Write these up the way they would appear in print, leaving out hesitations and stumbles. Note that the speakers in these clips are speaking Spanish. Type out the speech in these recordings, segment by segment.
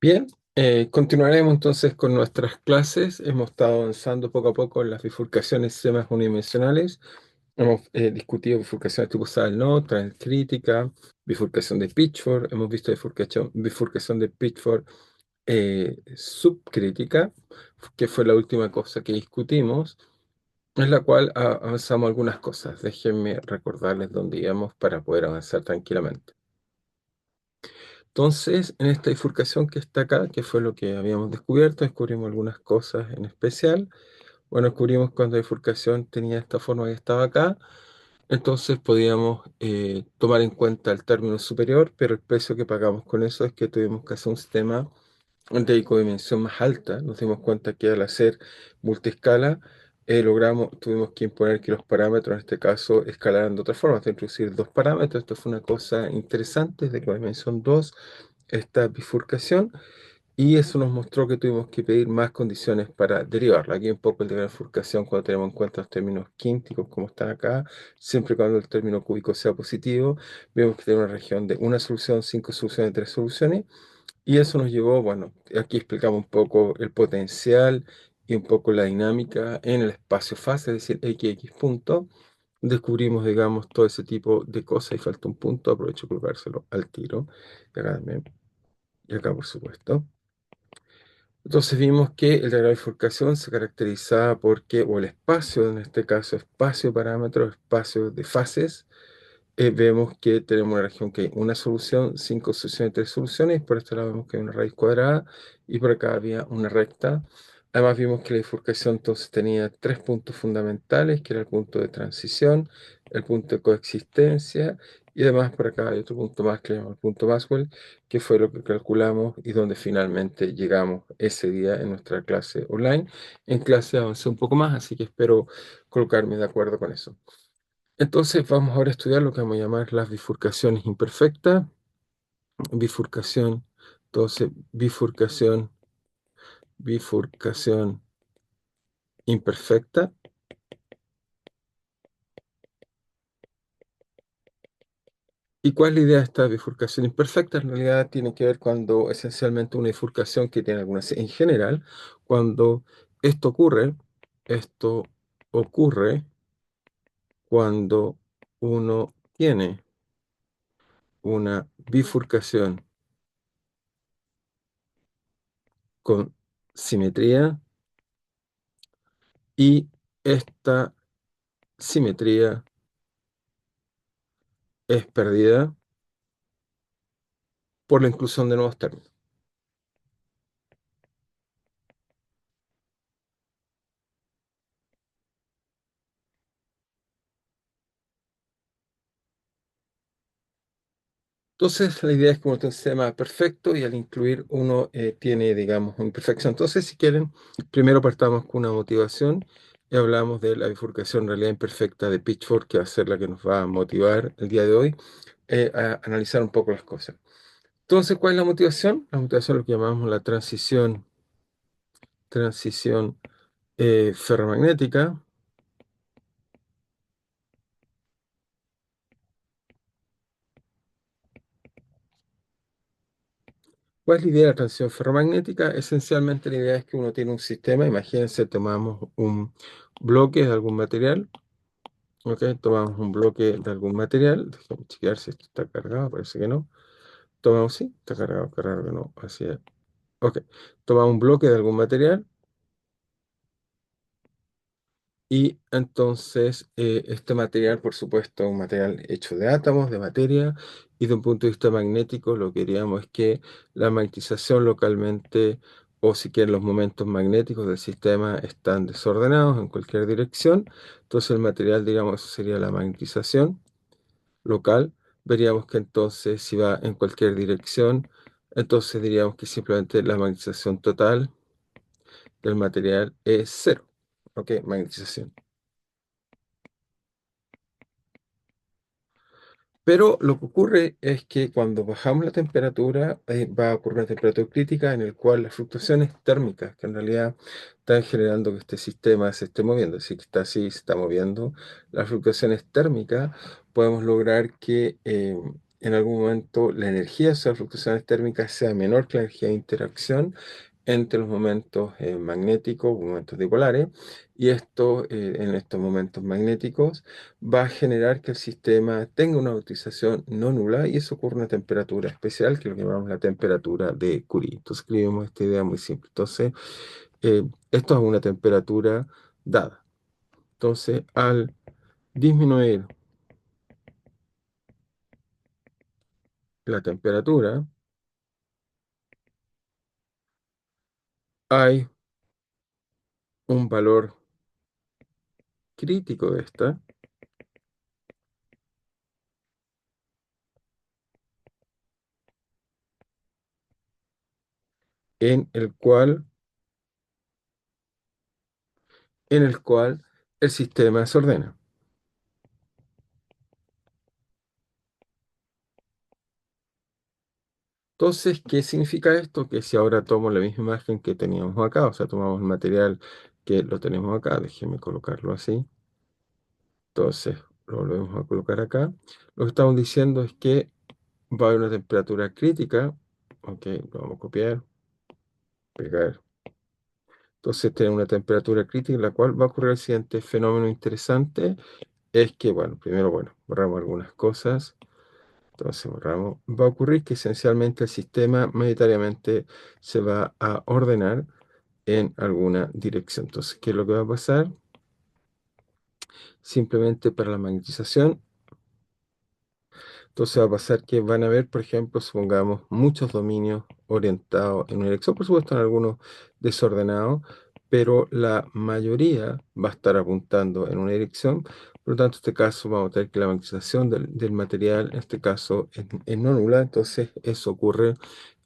Bien, continuaremos entonces con nuestras clases. Hemos estado avanzando poco a poco en las bifurcaciones de sistemas unidimensionales. Hemos discutido bifurcación tipo Sagal-Nord, transcrítica, bifurcación de Pitchford. Hemos visto bifurcación de Pitchford subcrítica, que fue la última cosa que discutimos, en la cual avanzamos algunas cosas. Déjenme recordarles dónde íbamos para poder avanzar tranquilamente. Entonces, en esta bifurcación que está acá, que fue lo que habíamos descubierto, descubrimos algunas cosas en especial. Bueno, descubrimos cuando la bifurcación tenía esta forma que estaba acá, entonces podíamos tomar en cuenta el término superior, pero el precio que pagamos con eso es que tuvimos que hacer un sistema de codimensión más alta. Nos dimos cuenta que al hacer multiescala, tuvimos que imponer que los parámetros, en este caso, escalaran de otra forma, de introducir dos parámetros. Esto fue una cosa interesante de codimensión 2, esta bifurcación, y eso nos mostró que tuvimos que pedir más condiciones para derivarla. Aquí un poco el de la bifurcación cuando tenemos en cuenta los términos quínticos como están acá, siempre y cuando el término cúbico sea positivo, vemos que tiene una región de una solución, cinco soluciones, tres soluciones, y eso nos llevó, bueno, aquí explicamos un poco el potencial y un poco la dinámica en el espacio-fase, es decir, x punto. Descubrimos, digamos, todo ese tipo de cosas y falta un punto, aprovecho de colocárselo al tiro. Y acá también, y acá por supuesto. Entonces vimos que el diagrama de bifurcación se caracterizaba porque, o el espacio, en este caso, espacio parámetros, espacio de fases, vemos que tenemos una región que hay una solución, cinco soluciones, tres soluciones, por este lado vemos que hay una raíz cuadrada y por acá había una recta. Además vimos que la bifurcación entonces tenía tres puntos fundamentales, que era el punto de transición, el punto de coexistencia y además por acá hay otro punto más que llamamos el punto Maxwell, que fue lo que calculamos y donde finalmente llegamos ese día en nuestra clase online. En clase avancé un poco más, así que espero colocarme de acuerdo con eso. Entonces vamos ahora a estudiar lo que vamos a llamar las bifurcaciones imperfectas. Bifurcación, entonces bifurcación imperfecta. ¿Y cuál es la idea de esta bifurcación imperfecta? En realidad tiene que ver cuando esencialmente una bifurcación que tiene algunas, en general, cuando esto ocurre, esto ocurre cuando uno tiene una bifurcación con simetría y esta simetría es perdida por la inclusión de nuevos términos. Entonces, la idea es que uno tiene un sistema perfecto y al incluir uno tiene, digamos, una imperfección. Entonces, si quieren, primero partamos con una motivación y hablamos de la bifurcación en realidad imperfecta de Pitchford, que va a ser la que nos va a motivar el día de hoy a analizar un poco las cosas. Entonces, ¿cuál es la motivación? La motivación es lo que llamamos la transición ferromagnética. ¿Cuál es la idea de la transición ferromagnética? Esencialmente la idea es que uno tiene un sistema, imagínense, tomamos un bloque de algún material, ¿ok? Tomamos un bloque de algún material, déjame chequear si esto está cargado, parece que no. Tomamos, sí, está cargado, qué raro que no, así es. Ok, tomamos un bloque de algún material y entonces este material, por supuesto, es un material hecho de átomos, de materia, y de un punto de vista magnético, lo que queríamos es que la magnetización localmente, o si quieren los momentos magnéticos del sistema, están desordenados en cualquier dirección. Entonces el material, digamos, eso sería la magnetización local. Veríamos que entonces si va en cualquier dirección, entonces diríamos que simplemente la magnetización total del material es cero. Ok, magnetización. Pero lo que ocurre es que cuando bajamos la temperatura, va a ocurrir una temperatura crítica en el cual las fluctuaciones térmicas, que en realidad están generando que este sistema se esté moviendo, así que está así, se está moviendo, las fluctuaciones térmicas, podemos lograr que en algún momento la energía de esas fluctuaciones térmicas sea menor que la energía de interacción entre los momentos magnéticos, momentos dipolares, y esto en estos momentos magnéticos va a generar que el sistema tenga una utilización no nula y eso ocurre a una temperatura especial, que es lo que llamamos la temperatura de Curie. Entonces escribimos esta idea muy simple. Entonces, esto es una temperatura dada. Entonces, al disminuir la temperatura, hay un valor crítico de esta en el cual el sistema se ordena. Entonces, ¿qué significa esto? Que si ahora tomo la misma imagen que teníamos acá, o sea, tomamos el material que lo tenemos acá, déjenme colocarlo así, entonces lo volvemos a colocar acá, lo que estamos diciendo es que va a haber una temperatura crítica, ok, lo vamos a copiar, pegar, entonces tenemos una temperatura crítica en la cual va a ocurrir el siguiente fenómeno interesante, es que, bueno, primero, bueno, borramos algunas cosas. Entonces borramos. Va a ocurrir que esencialmente el sistema mayoritariamente se va a ordenar en alguna dirección. Entonces, ¿qué es lo que va a pasar? Simplemente para la magnetización. Entonces va a pasar que van a haber, por ejemplo, supongamos, muchos dominios orientados en una dirección, por supuesto en algunos desordenados, pero la mayoría va a estar apuntando en una dirección. Por lo tanto, en este caso vamos a tener que la magnetización del material, en este caso, es no nula. Entonces, eso ocurre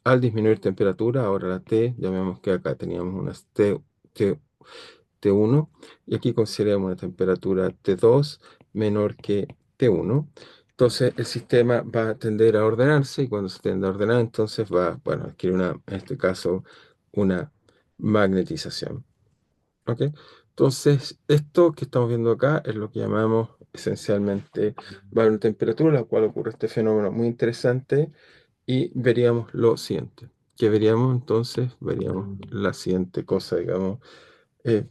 al disminuir temperatura. Ahora la T, ya vemos que acá teníamos unas T1 y aquí consideramos una temperatura T2 menor que T1. Entonces el sistema va a tender a ordenarse y cuando se tiende a ordenar, entonces va, bueno, adquirir una, en este caso, una magnetización. ¿Ok? Entonces, esto que estamos viendo acá es lo que llamamos esencialmente, va a haber una temperatura, en la cual ocurre este fenómeno muy interesante y veríamos lo siguiente. ¿Qué veríamos entonces? Veríamos la siguiente cosa, digamos. eh,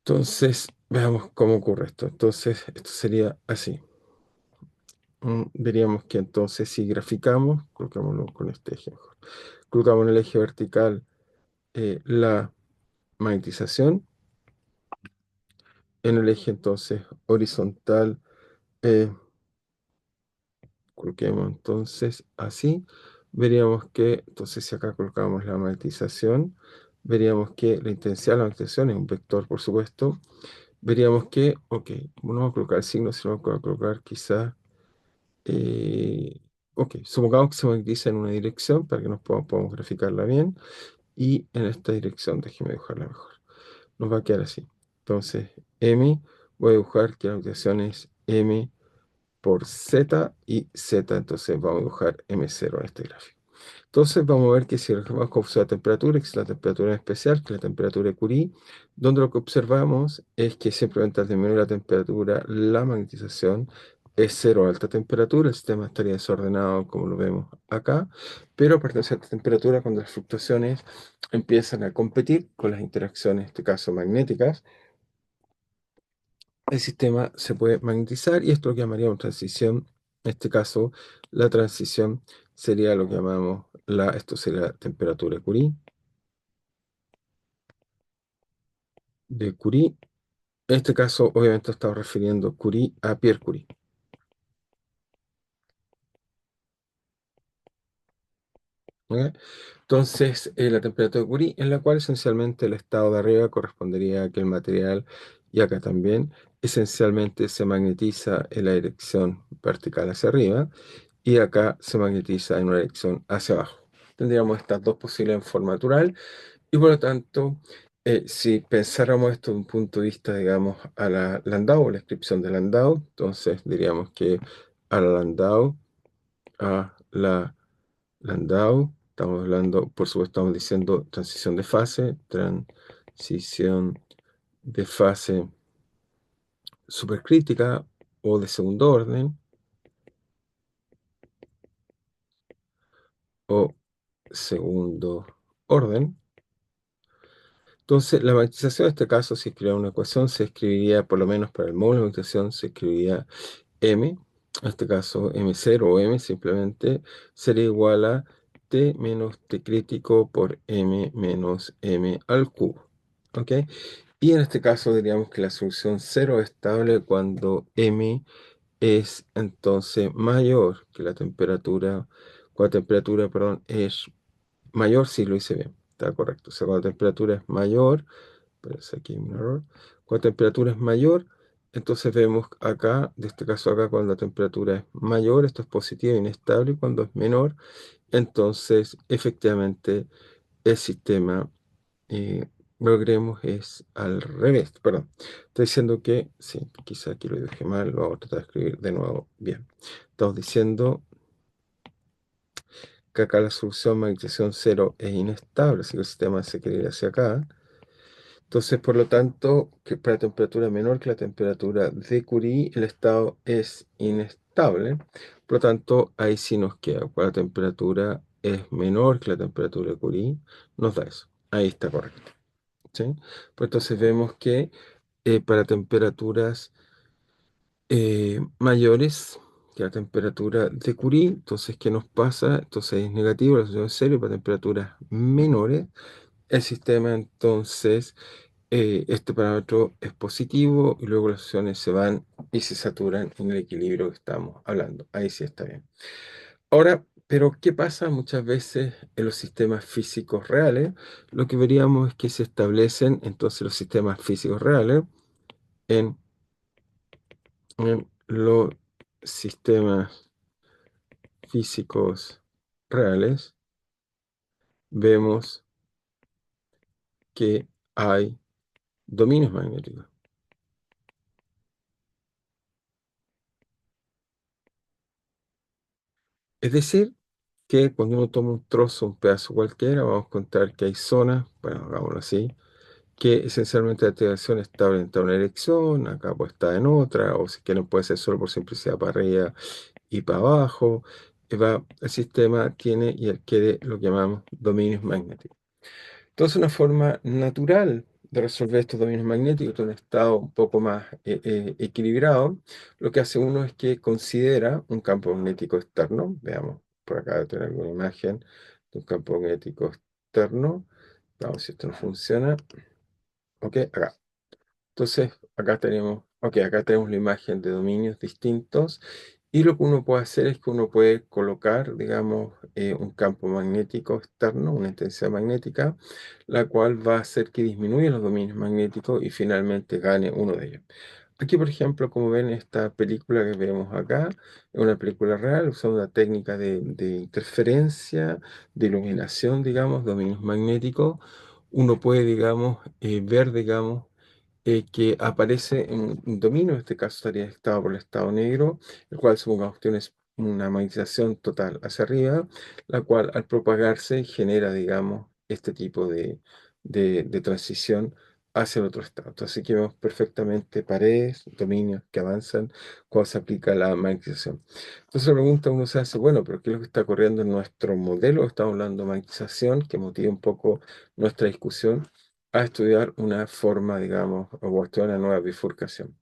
entonces, veamos cómo ocurre esto. Entonces, esto sería así. Veríamos que entonces si graficamos, colocámoslo con este eje mejor. Colocamos en el eje vertical la magnetización, en el eje entonces horizontal, eh, coloquemos entonces así. Veríamos que, entonces si acá colocamos la magnetización, veríamos que la intensidad de la magnetización es un vector, por supuesto. Veríamos que, ok, no vamos a colocar el signo, sino que vamos a colocar quizás. Ok, supongamos que se magnetiza en una dirección para que nos podamos graficarla bien. Y en esta dirección, déjeme dibujarla mejor. Nos va a quedar así. Entonces, M, voy a dibujar que la magnetización es M por Z y Z. Entonces vamos a dibujar M0 en este gráfico. Entonces vamos a ver que si vamos a la temperatura, que es la temperatura especial, que es la temperatura de Curie, donde lo que observamos es que simplemente al disminuir la temperatura, la magnetización es cero a alta temperatura, el sistema estaría desordenado como lo vemos acá, pero a partir de cierta temperatura, cuando las fluctuaciones empiezan a competir con las interacciones, en este caso magnéticas, el sistema se puede magnetizar y esto es lo que llamaríamos transición. En este caso, la transición sería lo que llamamos esto sería la temperatura de Curie. De Curie. En este caso, obviamente, estamos refiriendo Curie a Pierre Curie. ¿Ok? Entonces, la temperatura de Curie, en la cual esencialmente el estado de arriba correspondería a que el material, y acá también, esencialmente se magnetiza en la dirección vertical hacia arriba, y acá se magnetiza en una dirección hacia abajo. Tendríamos estas dos posibles en forma natural y por lo tanto, si pensáramos esto de un punto de vista, digamos, a la Landau, la descripción de Landau, entonces diríamos que a la Landau, a la Landau, estamos hablando, por supuesto, estamos diciendo transición de fase supercrítica o de segundo orden, o segundo orden. Entonces, la magnetización en este caso, si escribiera una ecuación, se escribiría, por lo menos para el módulo de magnetización, se escribiría M, en este caso M0 o M simplemente, sería igual a T menos T crítico por M menos M al cubo. ¿Ok? Y en este caso diríamos que la solución cero es estable cuando M es entonces mayor que la temperatura, cuando la temperatura, perdón, es mayor, si lo hice bien, está correcto. O sea, cuando la temperatura es mayor, parece aquí un error, cuando la temperatura es mayor, entonces vemos acá, de este caso acá, cuando la temperatura es mayor, esto es positivo e inestable, y cuando es menor, entonces efectivamente el sistema, logremos es al revés, perdón. Estoy diciendo que, sí, quizá aquí lo dije mal, lo vamos a tratar de escribir de nuevo bien. Estamos diciendo que acá la solución magnetización cero es inestable, así que el sistema se quiere ir hacia acá. Entonces, por lo tanto, que para temperatura menor que la temperatura de Curie, el estado es inestable. Por lo tanto, ahí sí nos queda. Cuando la temperatura es menor que la temperatura de Curie, nos da eso. Ahí está correcto. ¿Sí? Pues entonces vemos que para temperaturas mayores que la temperatura de Curie, entonces, ¿qué nos pasa? Entonces es negativo, la solución es cero, y para temperaturas menores, el sistema entonces, este parámetro es positivo y luego las soluciones se van y se saturan en el equilibrio que estamos hablando. Ahí sí está bien. Ahora, pero ¿qué pasa muchas veces en los sistemas físicos reales? Lo que veríamos es que se establecen entonces los sistemas físicos reales en los sistemas físicos reales, vemos que hay dominios magnéticos. Es decir, que cuando uno toma un trozo, un pedazo cualquiera, vamos a encontrar que hay zonas, bueno, hagámoslo así, que esencialmente la activación está orientada a una dirección, acá pues está en otra, o si quieren puede ser solo por simplicidad para arriba y para abajo. El sistema tiene y adquiere lo que llamamos dominios magnéticos. Entonces, una forma natural de resolver estos dominios magnéticos en un estado un poco más equilibrado, lo que hace uno es que considera un campo magnético externo. Veamos, por acá tengo alguna imagen de un campo magnético externo. Vamos si esto no funciona. Ok, acá. Entonces, acá tenemos la imagen de dominios distintos y lo que uno puede hacer es que uno puede colocar, digamos, un campo magnético externo, una intensidad magnética, la cual va a hacer que disminuya los dominios magnéticos y finalmente gane uno de ellos. Aquí, por ejemplo, como ven, esta película que vemos acá es una película real, usando una técnica de interferencia, de iluminación, digamos, dominios magnéticos. Uno puede, digamos, ver, digamos, que aparece en un dominio, en este caso estaría dictado por el estado negro, el cual supongamos que tiene una magnetización total hacia arriba, la cual al propagarse genera, digamos, este tipo de transición hacia el otro estado. Entonces aquí vemos perfectamente paredes, dominios que avanzan cuando se aplica la magnetización. Entonces la pregunta uno se hace, bueno, pero ¿qué es lo que está ocurriendo en nuestro modelo? Estamos hablando de magnetización, que motiva un poco nuestra discusión a estudiar una forma, digamos, o a estudiar una nueva bifurcación.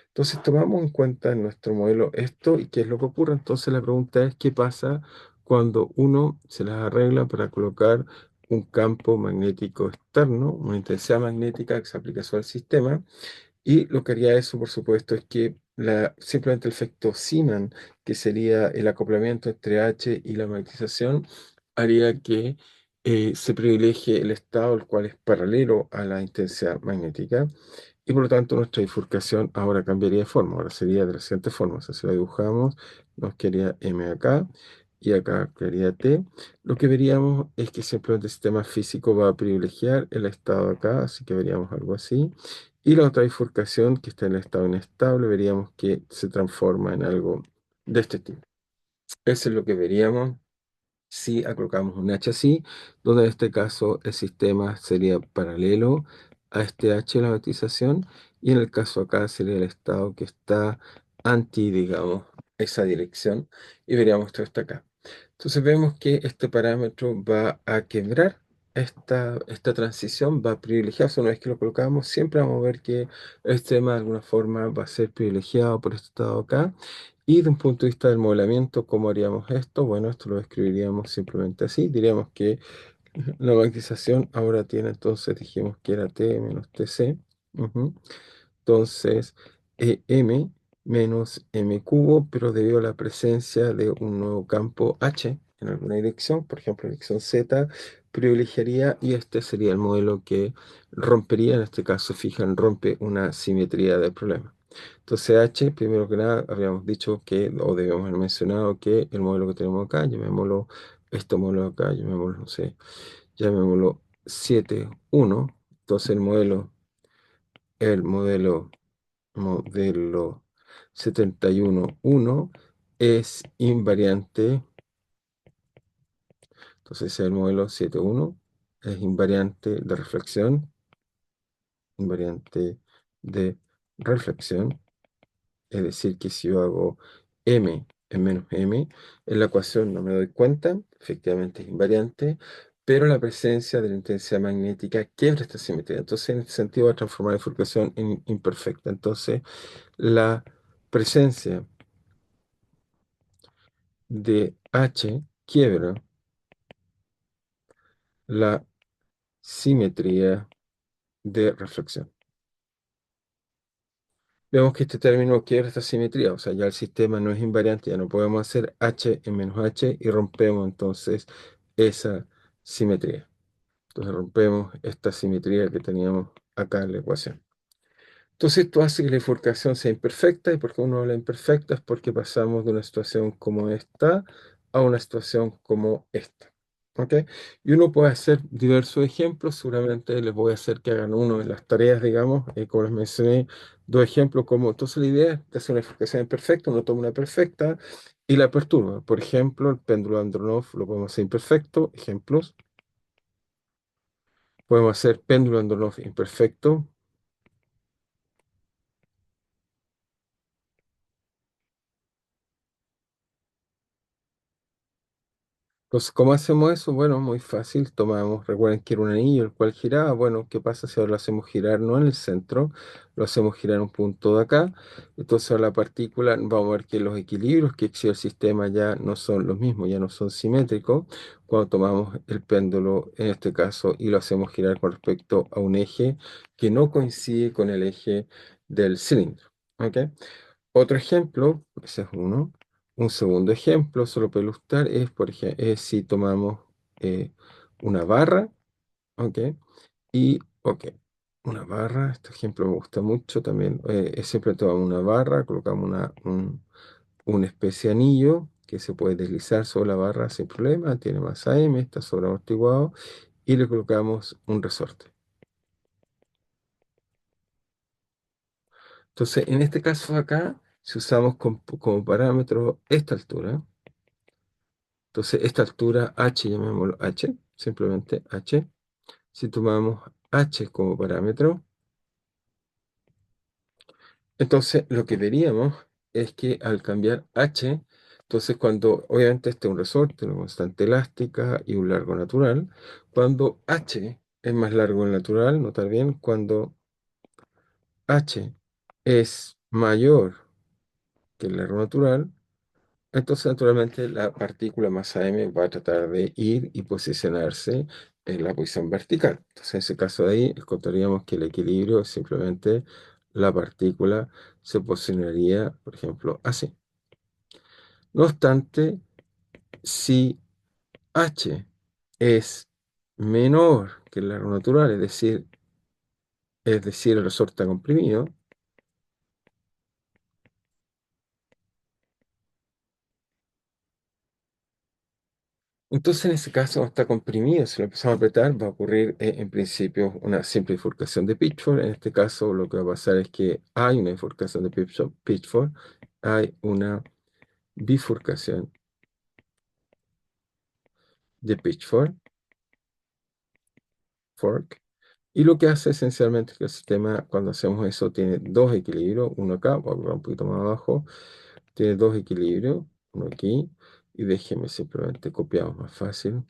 Entonces, tomamos en cuenta en nuestro modelo esto y qué es lo que ocurre. Entonces, la pregunta es, ¿qué pasa cuando uno se las arregla para colocar un campo magnético externo, una intensidad magnética que se aplica sobre el sistema? Y lo que haría eso, por supuesto, es que simplemente el efecto Zeeman, que sería el acoplamiento entre H y la magnetización, haría que se privilegie el estado, el cual es paralelo a la intensidad magnética, y por lo tanto nuestra bifurcación ahora cambiaría de forma, ahora sería de la siguiente forma. O sea, si la dibujamos, nos quedaría M acá, y acá quedaría T. Lo que veríamos es que simplemente el sistema físico va a privilegiar el estado acá, así que veríamos algo así. Y la otra bifurcación, que está en el estado inestable, veríamos que se transforma en algo de este tipo. Eso es lo que veríamos si colocamos un H así, donde en este caso el sistema sería paralelo a este H de la batización, y en el caso acá sería el estado que está anti, digamos, esa dirección, y veríamos todo esto acá. Entonces vemos que este parámetro va a quebrar esta transición, va a privilegiarse. Una vez que lo colocamos, siempre vamos a ver que el sistema de alguna forma va a ser privilegiado por este estado acá. Y de un punto de vista del modelamiento, ¿cómo haríamos esto? Bueno, esto lo escribiríamos simplemente así. Diríamos que la magnetización ahora tiene, entonces dijimos que era T menos TC. Ujú. Entonces, M menos M cubo, pero debido a la presencia de un nuevo campo H en alguna dirección, por ejemplo, dirección Z, privilegiaría y este sería el modelo que rompería, en este caso, fijan, rompe una simetría del problema. Entonces, H, primero que nada, habíamos dicho que, o debíamos haber mencionado que el modelo que tenemos acá, llamémoslo, este modelo acá, llamémoslo, no sé, llamémoslo 7,1. Entonces, el modelo 71,1 es invariante. Entonces el modelo 7,1 es invariante de reflexión. Es decir, que si yo hago m en menos m, en la ecuación no me doy cuenta, efectivamente es invariante, pero la presencia de la intensidad magnética quiebra esta simetría. Entonces, en este sentido, va a transformar la bifurcación en imperfecta. Entonces, la presencia de H quiebra la simetría de reflexión. Vemos que este término quiebra esta simetría, o sea, ya el sistema no es invariante, ya no podemos hacer H en menos H y rompemos entonces esa simetría. Entonces rompemos esta simetría que teníamos acá en la ecuación. Entonces esto hace que la bifurcación sea imperfecta, y porque uno habla imperfecta es porque pasamos de una situación como esta a una situación como esta. ¿Ok? Y uno puede hacer diversos ejemplos, seguramente les voy a hacer que hagan uno en las tareas, digamos, como les mencioné, dos ejemplos como, entonces la idea es hacer una bifurcación imperfecta, uno toma una perfecta y la perturba. Por ejemplo, el péndulo de Andronov lo podemos hacer imperfecto, ejemplos. Podemos hacer péndulo de Andronov imperfecto. Entonces, ¿cómo hacemos eso? Bueno, muy fácil. Tomamos, recuerden que era un anillo el cual giraba. Bueno, ¿qué pasa si ahora lo hacemos girar no en el centro? Lo hacemos girar en un punto de acá. Entonces, ahora la partícula, vamos a ver que los equilibrios que existe el sistema ya no son los mismos, ya no son simétricos. Cuando tomamos el péndulo, en este caso, y lo hacemos girar con respecto a un eje que no coincide con el eje del cilindro. ¿Ok? Otro ejemplo, ese es uno. Un segundo ejemplo, solo para ilustrar, es, por ejemplo, es si tomamos eh, una barra, ¿ok? Ok, una barra, este ejemplo me gusta mucho también. Siempre tomamos una barra, colocamos una especie de anillo que se puede deslizar sobre la barra sin problema, tiene masa M, está sobre amortiguado, y le colocamos un resorte. Entonces, en este caso acá, si usamos como parámetro esta altura, entonces esta altura h, llamémoslo h, simplemente h. Si tomamos h como parámetro, entonces lo que veríamos es que al cambiar h, entonces cuando, obviamente este es un resorte, una constante elástica y un largo natural, cuando h es más largo que el natural, notar bien, cuando h es mayor que el largo natural, entonces, naturalmente, la partícula masa m va a tratar de ir y posicionarse en la posición vertical. Entonces, en ese caso de ahí, encontraríamos que el equilibrio es simplemente la partícula se posicionaría, por ejemplo, así. No obstante, si h es menor que el largo natural, es decir, el resorte está comprimido, entonces, en ese caso, está comprimido. Si lo empezamos a apretar, va a ocurrir en principio una simple bifurcación de Pitchford. En este caso, lo que va a pasar es que hay una bifurcación de Pitchford, hay una bifurcación de Pitchford, fork, y lo que hace esencialmente es que el sistema, cuando hacemos eso, tiene dos equilibrios, uno acá, voy a colocar un poquito más abajo, tiene dos equilibrios, uno aquí Y déjeme simplemente copiamos más fácil.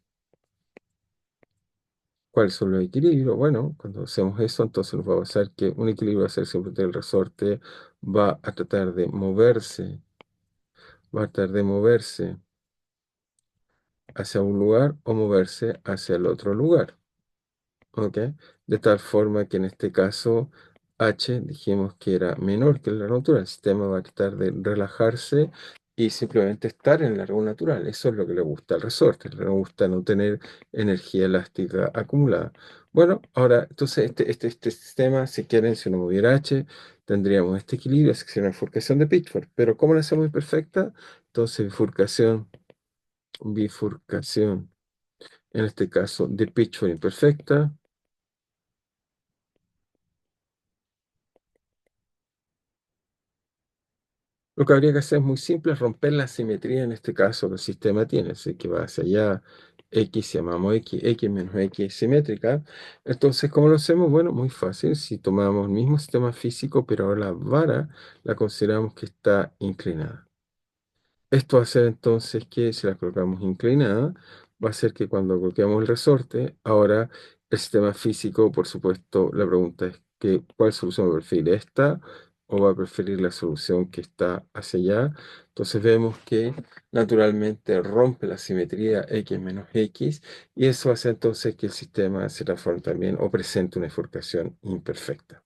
¿Cuáles son los equilibrios? Bueno, cuando hacemos eso, entonces nos va a pasar que un equilibrio va a ser siempre que el resorte va a tratar de moverse, va a tratar de moverse hacia un lugar o moverse hacia el otro lugar. ¿Ok? De tal forma que en este caso h dijimos que era menor que el largo natural. El sistema va a tratar de relajarse y simplemente estar en el largo natural. Eso es lo que le gusta al resorte. Le gusta no tener energía elástica acumulada. Bueno, ahora, entonces este sistema, si quieren, si uno moviera h, tendríamos este equilibrio, así que sería una bifurcación de Pitchford. Pero ¿cómo la hacemos imperfecta? Entonces, bifurcación, en este caso de Pitchford imperfecta. Lo que habría que hacer es muy simple, es romper la simetría en este caso que el sistema tiene, así que va hacia allá, x si llamamos x menos x es simétrica. Entonces, ¿cómo lo hacemos? Bueno, muy fácil, si tomamos el mismo sistema físico, pero ahora la vara la consideramos que está inclinada. Esto va a hacer entonces que si la colocamos inclinada, va a hacer que cuando coloquemos el resorte, ahora el sistema físico, por supuesto, la pregunta es que, ¿cuál solución va a preferir? ¿Esta o va a preferir la solución que está hacia allá? Entonces vemos que naturalmente rompe la simetría x menos x y eso hace entonces que el sistema se transforme también o presente una bifurcación imperfecta.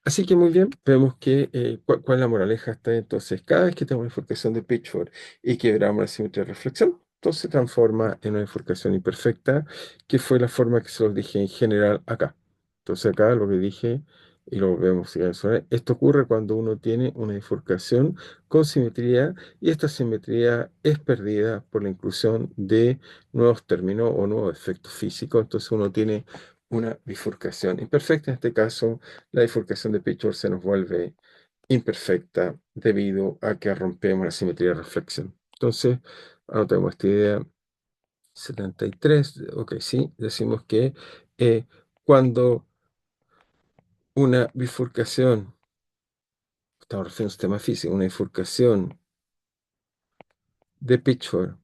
Así que muy bien, vemos que cuál es la moraleja está entonces, cada vez que tenemos una bifurcación de Pitchford y quebramos la simetría de reflexión, entonces se transforma en una bifurcación imperfecta, que fue la forma que se los dije en general acá. Entonces acá lo que dije, y lo vemos a mencionar, esto ocurre cuando uno tiene una bifurcación con simetría y esta simetría es perdida por la inclusión de nuevos términos o nuevos efectos físicos, entonces uno tiene una bifurcación imperfecta, en este caso la bifurcación de Pitchford se nos vuelve imperfecta debido a que rompemos la simetría de reflexión. Entonces, anotemos esta idea. 73, ok, sí, decimos que cuando una bifurcación, estamos refiriendo a un sistema físico, una bifurcación de Pitchford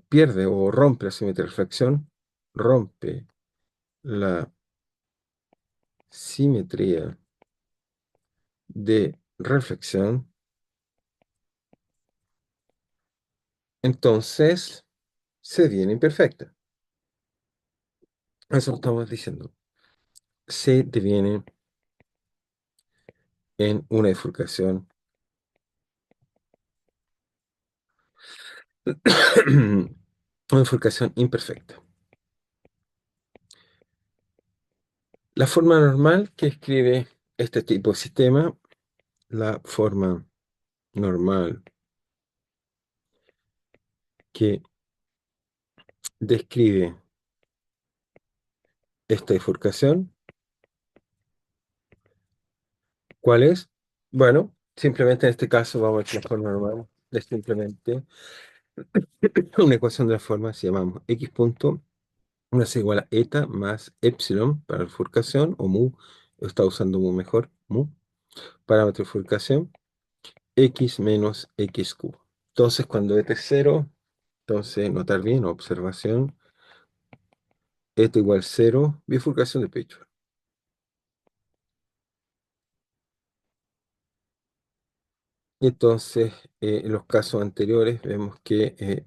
pierde o rompe la simetría de reflexión, rompe la simetría de reflexión, entonces se viene imperfecta. Eso estamos diciendo. Se deviene en una bifurcación, una bifurcación imperfecta. La forma normal que escribe este tipo de sistema, la forma normal que describe esta bifurcación, ¿cuál es? Bueno, simplemente en este caso vamos a ver que la forma normal es simplemente una ecuación de la forma, si llamamos x punto, una es igual a eta más epsilon para la bifurcación, o mu, está usando mu mejor, mu, parámetro de bifurcación, x menos x cubo. Entonces, cuando eta es 0, entonces notar bien, observación, eta igual 0, bifurcación de pecho. Entonces, en los casos anteriores vemos que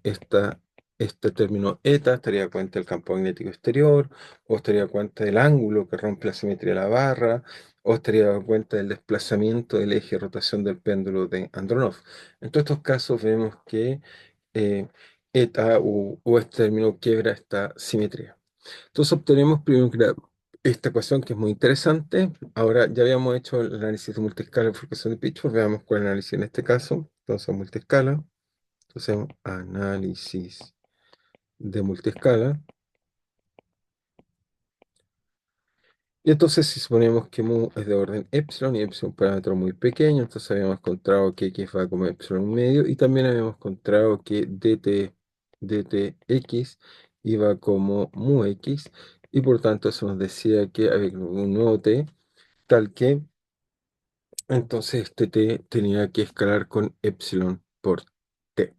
este término eta estaría a cuenta del campo magnético exterior, o estaría a cuenta del ángulo que rompe la simetría de la barra, o estaría a cuenta del desplazamiento del eje de rotación del péndulo de Andronov. En todos estos casos vemos que eh, eta o este término quiebra esta simetría. Entonces obtenemos primero que nada esta ecuación que es muy interesante. Ahora ya habíamos hecho el análisis de multiescala de bifurcación de Pitchford. Veamos cuál es el análisis en este caso. Entonces multiescala. Entonces análisis de multiescala. Y entonces si suponemos que mu es de orden epsilon y epsilon es un parámetro muy pequeño, entonces habíamos encontrado que x va como epsilon medio y también habíamos encontrado que dtx iba como mu x y por tanto eso nos decía que había un nuevo t tal que Entonces este t tenía que escalar con epsilon por t.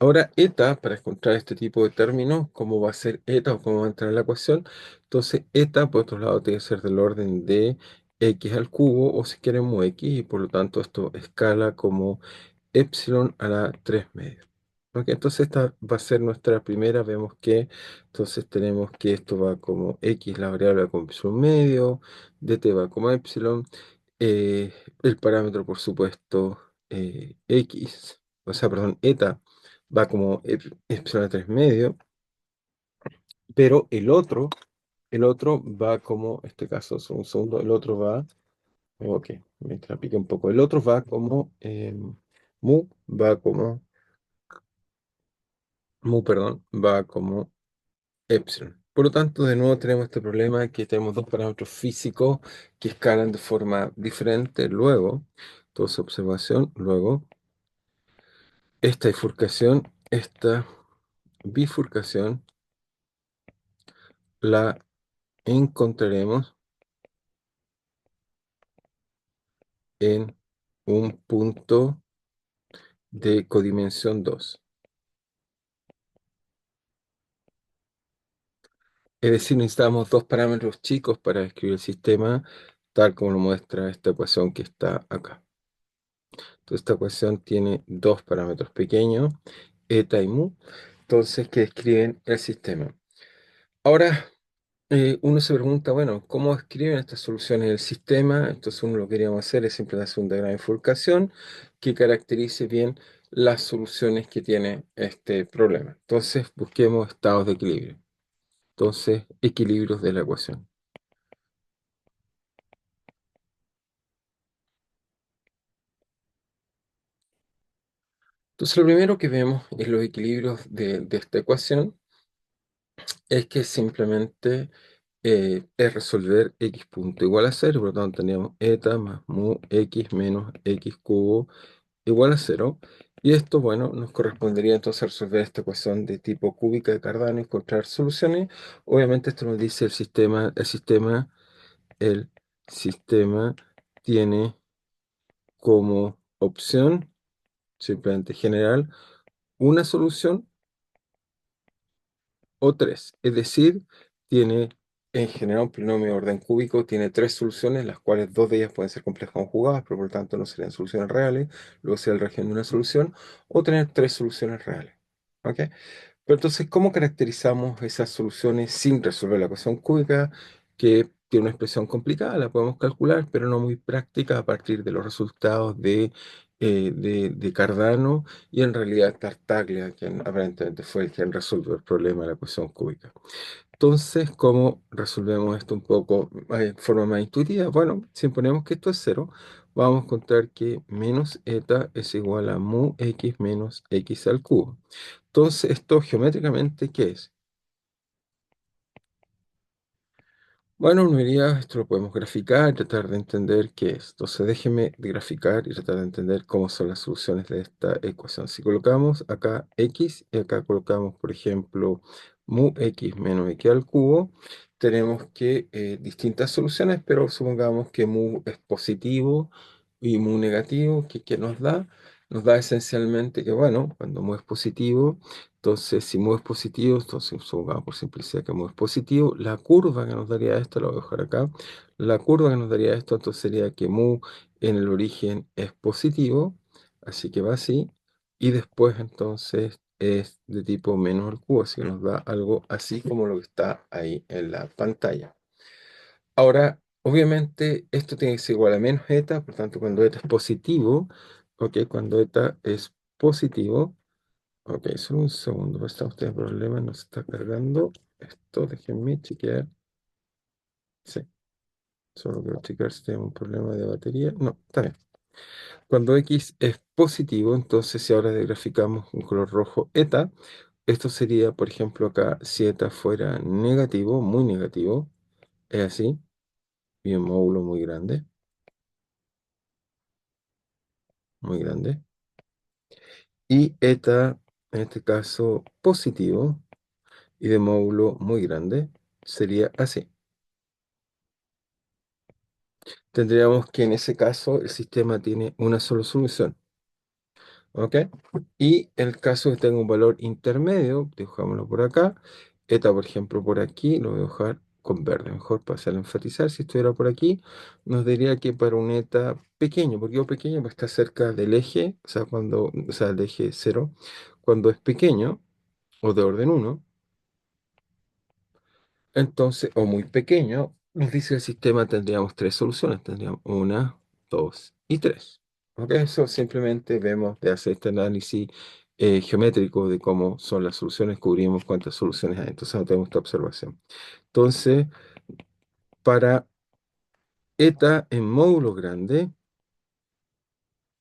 Ahora eta, para encontrar este tipo de términos, cómo va a ser eta o cómo va a entrar en la ecuación, entonces eta por otro lado tiene que ser del orden de x al cubo o si queremos x y por lo tanto esto escala como epsilon a la 3 medios. Ok, entonces esta va a ser nuestra primera, vemos que entonces tenemos que esto va como x, la variable va como epsilon medio, dt va como epsilon, el parámetro por supuesto x, o sea, perdón, eta va como epsilon a 3 medio, pero el otro va como, este caso, un segundo, el otro va, ok, me trapiqué un poco, el otro va como, mu va como perdón, va como epsilon. Por lo tanto, de nuevo tenemos este problema que tenemos dos parámetros físicos que escalan de forma diferente. Luego, entonces observación, luego, esta bifurcación la encontraremos en un punto de codimensión 2. Es decir, necesitamos dos parámetros chicos para describir el sistema tal como lo muestra esta ecuación que está acá. Entonces, esta ecuación tiene dos parámetros pequeños, eta y mu, entonces que describen el sistema. Ahora, uno se pregunta, bueno, ¿cómo escriben estas soluciones del sistema? Entonces, uno lo que queríamos hacer es simplemente hacer un diagrama de bifurcación que caracterice bien las soluciones que tiene este problema. Entonces, busquemos estados de equilibrio. Entonces, equilibrios de la ecuación. Entonces, lo primero que vemos en los equilibrios de esta ecuación es que simplemente es resolver x punto igual a 0, por lo tanto tenemos eta más mu x menos x cubo igual a 0. Y esto, bueno, nos correspondería entonces resolver esta ecuación de tipo cúbica de Cardano y encontrar soluciones. Obviamente esto nos dice el sistema tiene como opción, simplemente general, una solución o tres. Es decir, tiene en general un polinomio de orden cúbico, tiene tres soluciones, las cuales dos de ellas pueden ser complejas conjugadas, pero por lo tanto no serían soluciones reales, luego sería el régimen de una solución, o tener tres soluciones reales. ¿Ok? Pero entonces, ¿cómo caracterizamos esas soluciones sin resolver la ecuación cúbica? Que tiene una expresión complicada, la podemos calcular, pero no muy práctica a partir de los resultados de Cardano y en realidad Tartaglia, quien aparentemente fue el quien resolvió el problema de la ecuación cúbica. Entonces, ¿cómo resolvemos esto un poco de forma más intuitiva? Bueno, si ponemos que esto es cero, vamos a encontrar que menos eta es igual a mu x menos x al cubo. Entonces, esto geométricamente, ¿qué es? Bueno, uno diría, esto lo podemos graficar y tratar de entender qué es. Entonces, déjeme de graficar y tratar de entender cómo son las soluciones de esta ecuación. Si colocamos acá x y acá colocamos, por ejemplo, mu x menos x al cubo, tenemos que distintas soluciones, pero supongamos que mu es positivo y mu negativo, ¿qué nos da? Nos da esencialmente que, bueno, cuando mu es positivo, entonces, si mu es positivo, entonces supongamos por simplicidad que mu es positivo, la curva que nos daría esto, lo voy a dejar acá, la curva que nos daría esto, entonces sería que mu en el origen es positivo, así que va así, y después entonces es de tipo menos al cubo, así que nos da algo así como lo que está ahí en la pantalla. Ahora, obviamente, esto tiene que ser igual a menos eta, por tanto, cuando eta es positivo, ok, cuando eta es positivo, ok, solo un segundo, está usted problema, no se está cargando. Esto, déjenme chequear. Sí, solo quiero chequear si tenemos un problema de batería. No, está bien. Cuando X es positivo, entonces si ahora graficamos un color rojo eta, esto sería, por ejemplo, acá, si eta fuera negativo, muy negativo, es así, y un módulo muy grande, muy grande. Y eta, en este caso, positivo, y de módulo muy grande, sería así. tendríamos que en ese caso el sistema tiene una sola solución. ¿Ok? Y el caso que tenga un valor intermedio, dejámoslo por acá, eta por ejemplo por aquí, lo voy a dejar con verde, mejor para hacerlo enfatizar, si estuviera por aquí, nos diría que para un eta pequeño, porque yo pequeño pues está cerca del eje, o sea, del eje cero, cuando es pequeño, o de orden uno, entonces, o muy pequeño, nos dice el sistema tendríamos tres soluciones, tendríamos una, dos y tres. ¿Ok? Eso simplemente vemos de hacer este análisis geométrico de cómo son las soluciones, cubrimos cuántas soluciones hay. Entonces no tenemos esta observación. Entonces, para eta en módulo grande,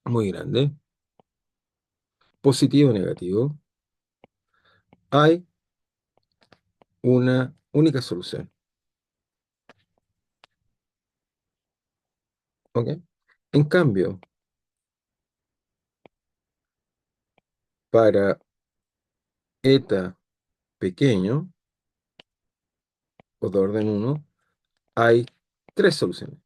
muy grande, positivo o negativo, hay una única solución. ¿Ok? En cambio, para eta pequeño, o de orden uno, hay tres soluciones.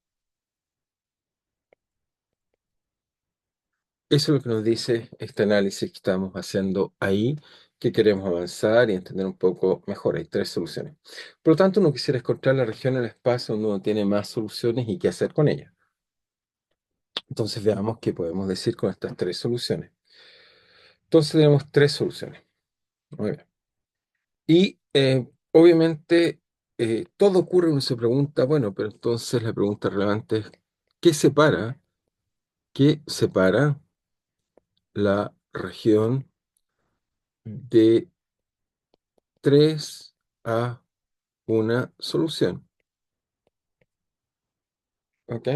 Eso es lo que nos dice este análisis que estamos haciendo ahí, que queremos avanzar y entender un poco mejor. Hay tres soluciones. Por lo tanto, uno quisiera encontrar la región en el espacio donde uno tiene más soluciones y qué hacer con ellas. Entonces veamos qué podemos decir con estas tres soluciones. Entonces tenemos tres soluciones. Muy bien. Y obviamente todo ocurre, uno se pregunta, bueno, pero entonces la pregunta relevante es, ¿qué separa? ¿Qué separa la región de 3 a una solución? ¿Ok?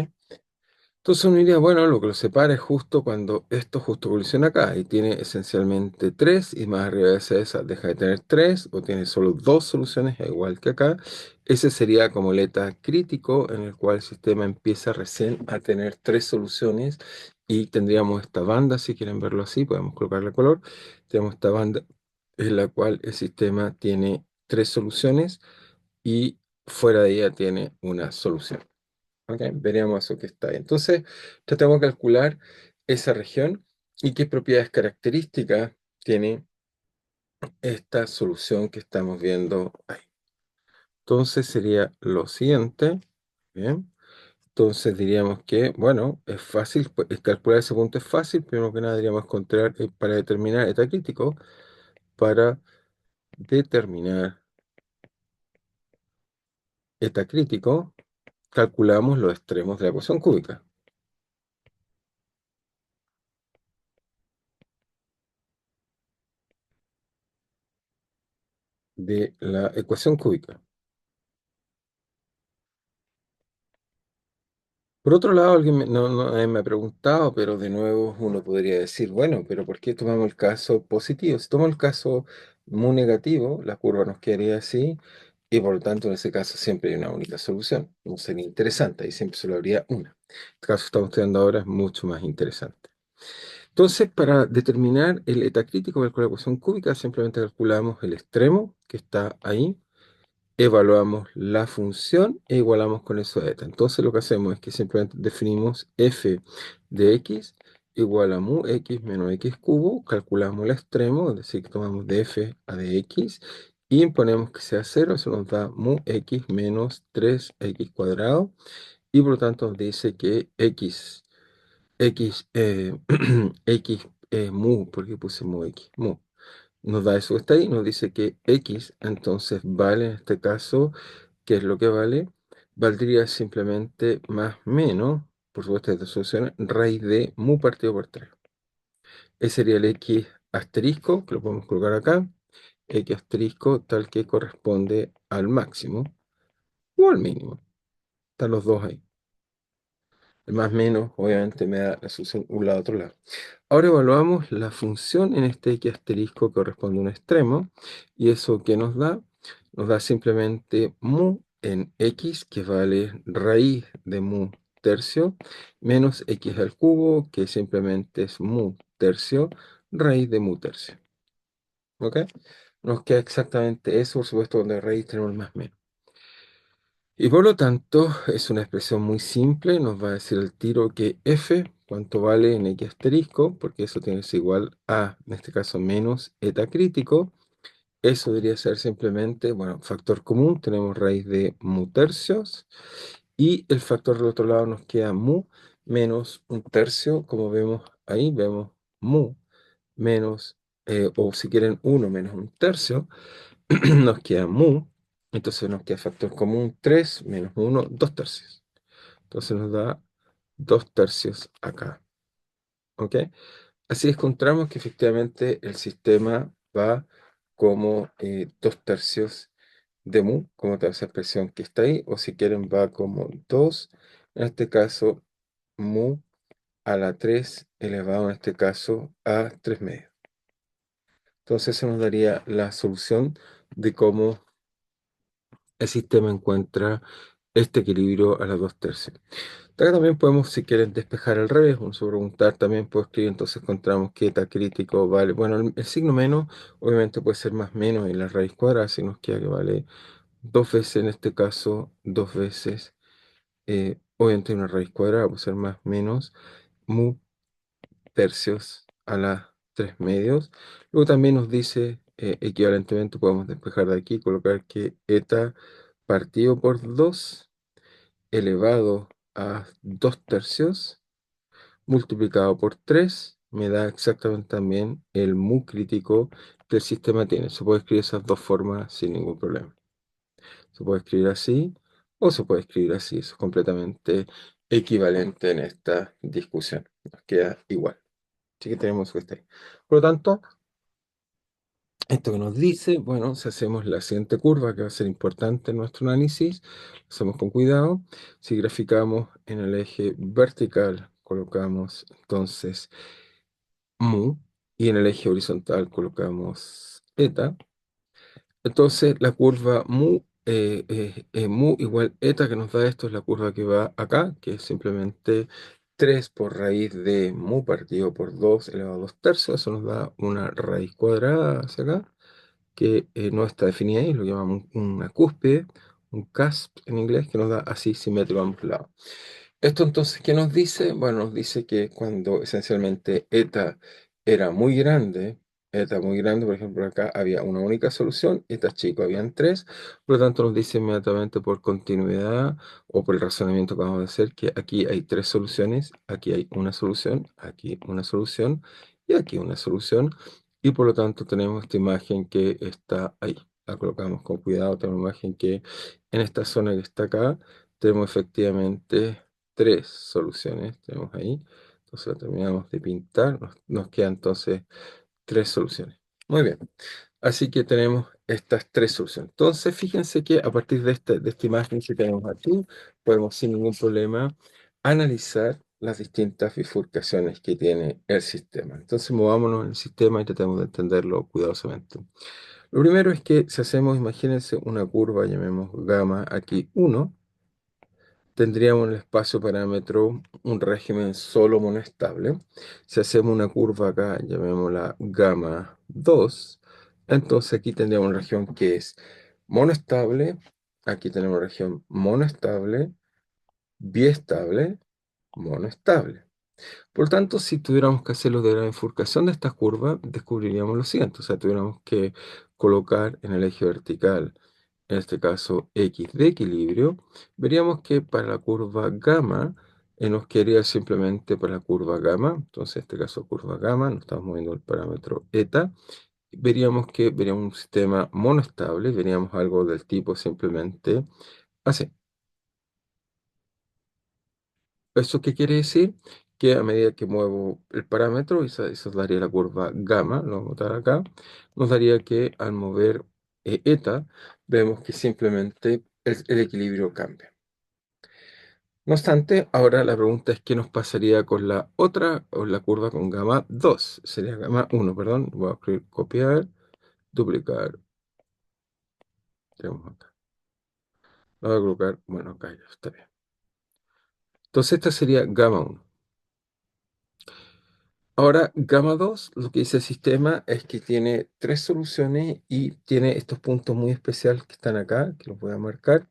Entonces uno diría, bueno, lo que lo separa es justo cuando esto justo colisiona acá y tiene esencialmente tres y más arriba de esa deja de tener tres o tiene solo dos soluciones igual que acá. Ese sería como el eta crítico en el cual el sistema empieza recién a tener tres soluciones y tendríamos esta banda, si quieren verlo así, podemos colocarle color. Tenemos esta banda en la cual el sistema tiene tres soluciones y fuera de ella tiene una solución. ¿Ok? Veríamos eso que está ahí. Entonces, tratamos de calcular esa región y qué propiedades características tiene esta solución que estamos viendo ahí. Entonces, sería lo siguiente. Bien. Entonces, diríamos que, bueno, es fácil, pues, calcular ese punto es fácil. Primero que nada, diríamos encontrar, para determinar eta crítico, para determinar eta crítico, calculamos los extremos de la ecuación cúbica. De la ecuación cúbica. Por otro lado, alguien me ha preguntado, pero de nuevo uno podría decir, bueno, pero ¿por qué tomamos el caso positivo? Si tomamos el caso muy negativo, la curva nos quedaría así, y por lo tanto en ese caso siempre hay una única solución. No sería interesante, y siempre solo habría una. El caso que estamos estudiando ahora es mucho más interesante. Entonces, para determinar el eta crítico de la ecuación cúbica, simplemente calculamos el extremo que está ahí, evaluamos la función e igualamos con eso a eta. Entonces lo que hacemos es que simplemente definimos f de x igual a mu x menos x cubo, calculamos el extremo, es decir, que tomamos de f a de x y imponemos que sea 0, eso nos da mu x menos 3x cuadrado y por lo tanto nos dice que x mu, porque puse mu x, mu nos da eso que está ahí, nos dice que x entonces vale en este caso, ¿qué es lo que vale? Valdría simplemente más menos, por supuesto, esta solución, raíz de mu partido por 3. Ese sería el x asterisco, que lo podemos colocar acá, x asterisco tal que corresponde al máximo o al mínimo. Están los dos ahí. El más menos, obviamente, me da la solución un lado, otro lado. Ahora evaluamos la función en este x asterisco que corresponde a un extremo. ¿Y eso qué nos da? Nos da simplemente mu en x, que vale raíz de mu tercio, menos x al cubo, que simplemente es mu tercio, raíz de mu tercio. ¿Ok? Nos queda exactamente eso, por supuesto, donde raíz tenemos el más menos. Y por lo tanto, es una expresión muy simple, nos va a decir el tiro que f, cuánto vale en x asterisco, porque eso tiene que ser igual a, en este caso, menos eta crítico. Eso debería ser simplemente, bueno, factor común, tenemos raíz de mu tercios, y el factor del otro lado nos queda mu menos un tercio, como vemos ahí, vemos mu menos, o si quieren, 1 menos un tercio, nos queda mu, entonces nos queda factor común 3 menos 1, 2 tercios. Entonces nos da 2 tercios acá, ¿ok? Así encontramos que efectivamente el sistema va como 2 tercios de mu, como toda esa expresión que está ahí, o si quieren va como 2, en este caso, mu a la 3 elevado en este caso a 3 medios. Entonces eso nos daría la solución de cómo el sistema encuentra este equilibrio a las 2 tercios. Acá también podemos, si quieren, despejar al revés, vamos a preguntar, también puedo escribir, entonces encontramos que eta crítico vale, bueno, el signo menos obviamente puede ser más menos en la raíz cuadrada, si nos queda que vale 2 veces, en este caso, 2 veces, obviamente una raíz cuadrada puede ser más menos, mu tercios a las 3 medios. Luego también nos dice, equivalentemente podemos despejar de aquí, colocar que eta partido por 2 elevado a 2 tercios multiplicado por 3 me da exactamente también el mu crítico que el sistema tiene. Se puede escribir esas dos formas sin ningún problema. Se puede escribir así o se puede escribir así. Eso es completamente equivalente en esta discusión. Nos queda igual. Así que tenemos que estar ahí. Por lo tanto, esto que nos dice, bueno, si hacemos la siguiente curva, que va a ser importante en nuestro análisis, lo hacemos con cuidado. Si graficamos en el eje vertical, colocamos entonces mu, y en el eje horizontal colocamos eta. Entonces la curva mu igual eta que nos da esto es la curva que va acá, que es simplemente 3 por raíz de mu partido por 2 elevado a 2 tercios. Eso nos da una raíz cuadrada hacia acá, que no está definida ahí, lo llamamos una cúspide, un cusp en inglés, que nos da así simétrico a ambos lados. Esto entonces, ¿qué nos dice? Bueno, nos dice que cuando esencialmente eta muy grande, por ejemplo, acá había una única solución, eta chico habían tres, por lo tanto nos dice inmediatamente por continuidad o por el razonamiento que vamos a hacer que aquí hay tres soluciones, aquí hay una solución, aquí una solución y aquí una solución, y por lo tanto tenemos esta imagen que está ahí. La colocamos con cuidado, tenemos una imagen que en esta zona que está acá, tenemos efectivamente tres soluciones, tenemos ahí. Entonces la terminamos de pintar, nos quedan entonces tres soluciones. Muy bien, así que tenemos estas tres soluciones. Entonces fíjense que a partir de esta imagen que tenemos aquí, podemos sin ningún problema analizar las distintas bifurcaciones que tiene el sistema. Entonces movámonos en el sistema y tratemos de entenderlo cuidadosamente. Lo primero es que si hacemos, imagínense una curva, llamemos gamma aquí 1, tendríamos en el espacio parámetro un régimen solo monoestable. Si hacemos una curva acá, llamémosla gamma 2, entonces aquí tendríamos una región que es monoestable, aquí tenemos región monoestable, biestable, monoestable. Por lo tanto, si tuviéramos que hacer lo de la bifurcación de estas curvas, descubriríamos lo siguiente. O sea, tuviéramos que colocar en el eje vertical, en este caso X de equilibrio, veríamos que para la curva gamma, nos quedaría simplemente para la curva gamma, entonces en este caso curva gamma, nos estamos moviendo el parámetro eta, veríamos un sistema monoestable, veríamos algo del tipo simplemente así. ¿Eso qué quiere decir? Que a medida que muevo el parámetro, y eso daría la curva gamma, lo vamos a botar acá, nos daría que al mover eta, vemos que simplemente el equilibrio cambia. No obstante, ahora la pregunta es qué nos pasaría con la otra, o la curva con gamma 2. Sería gamma 1, perdón. Voy a escribir copiar, duplicar. Tenemos acá. Lo voy a colocar, bueno, acá ya está bien. Entonces esta sería gamma 1. Ahora, gamma 2, lo que dice el sistema es que tiene tres soluciones y tiene estos puntos muy especiales que están acá, que los voy a marcar,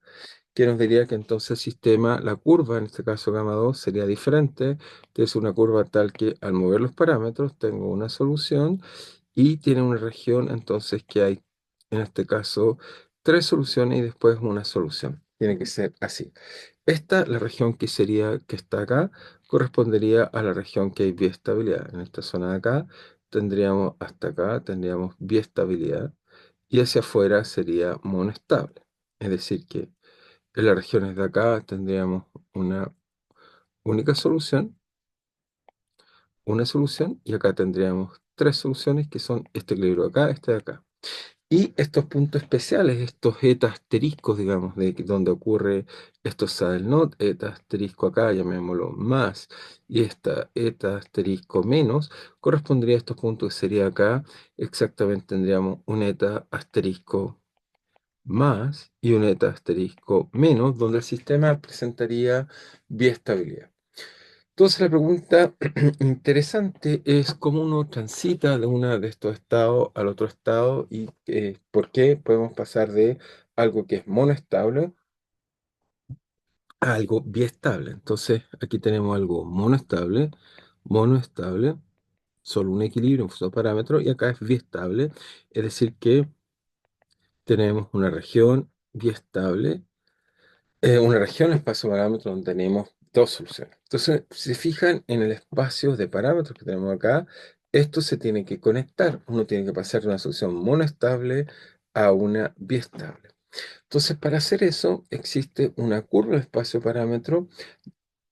que nos diría que entonces el sistema, la curva, en este caso gamma 2 sería diferente, es una curva tal que al mover los parámetros tengo una solución y tiene una región entonces que hay, en este caso, tres soluciones y después una solución. Tiene que ser así. Esta, la región que sería, que está acá, correspondería a la región que hay biestabilidad. En esta zona de acá tendríamos, hasta acá tendríamos biestabilidad y hacia afuera sería monostable. Es decir, que en las regiones de acá tendríamos una única solución, una solución, y acá tendríamos tres soluciones que son este equilibrio acá, este de acá. Y estos puntos especiales, estos eta asteriscos, digamos, de donde ocurre estos saddle node, eta asterisco acá, llamémoslo más, y esta eta asterisco menos, correspondería a estos puntos que sería acá, exactamente tendríamos un eta asterisco más y un eta asterisco menos, donde el sistema presentaría biestabilidad. Entonces la pregunta interesante es cómo uno transita de uno de estos estados al otro estado y por qué podemos pasar de algo que es monoestable a algo biestable. Entonces aquí tenemos algo monoestable, solo un equilibrio, un solo parámetro, y acá es biestable, es decir que tenemos una región biestable, una región espacio parámetro donde tenemos dos soluciones. Entonces, si se fijan en el espacio de parámetros que tenemos acá, esto se tiene que conectar. Uno tiene que pasar de una solución monoestable a una biestable. Entonces, para hacer eso, existe una curva de espacio parámetro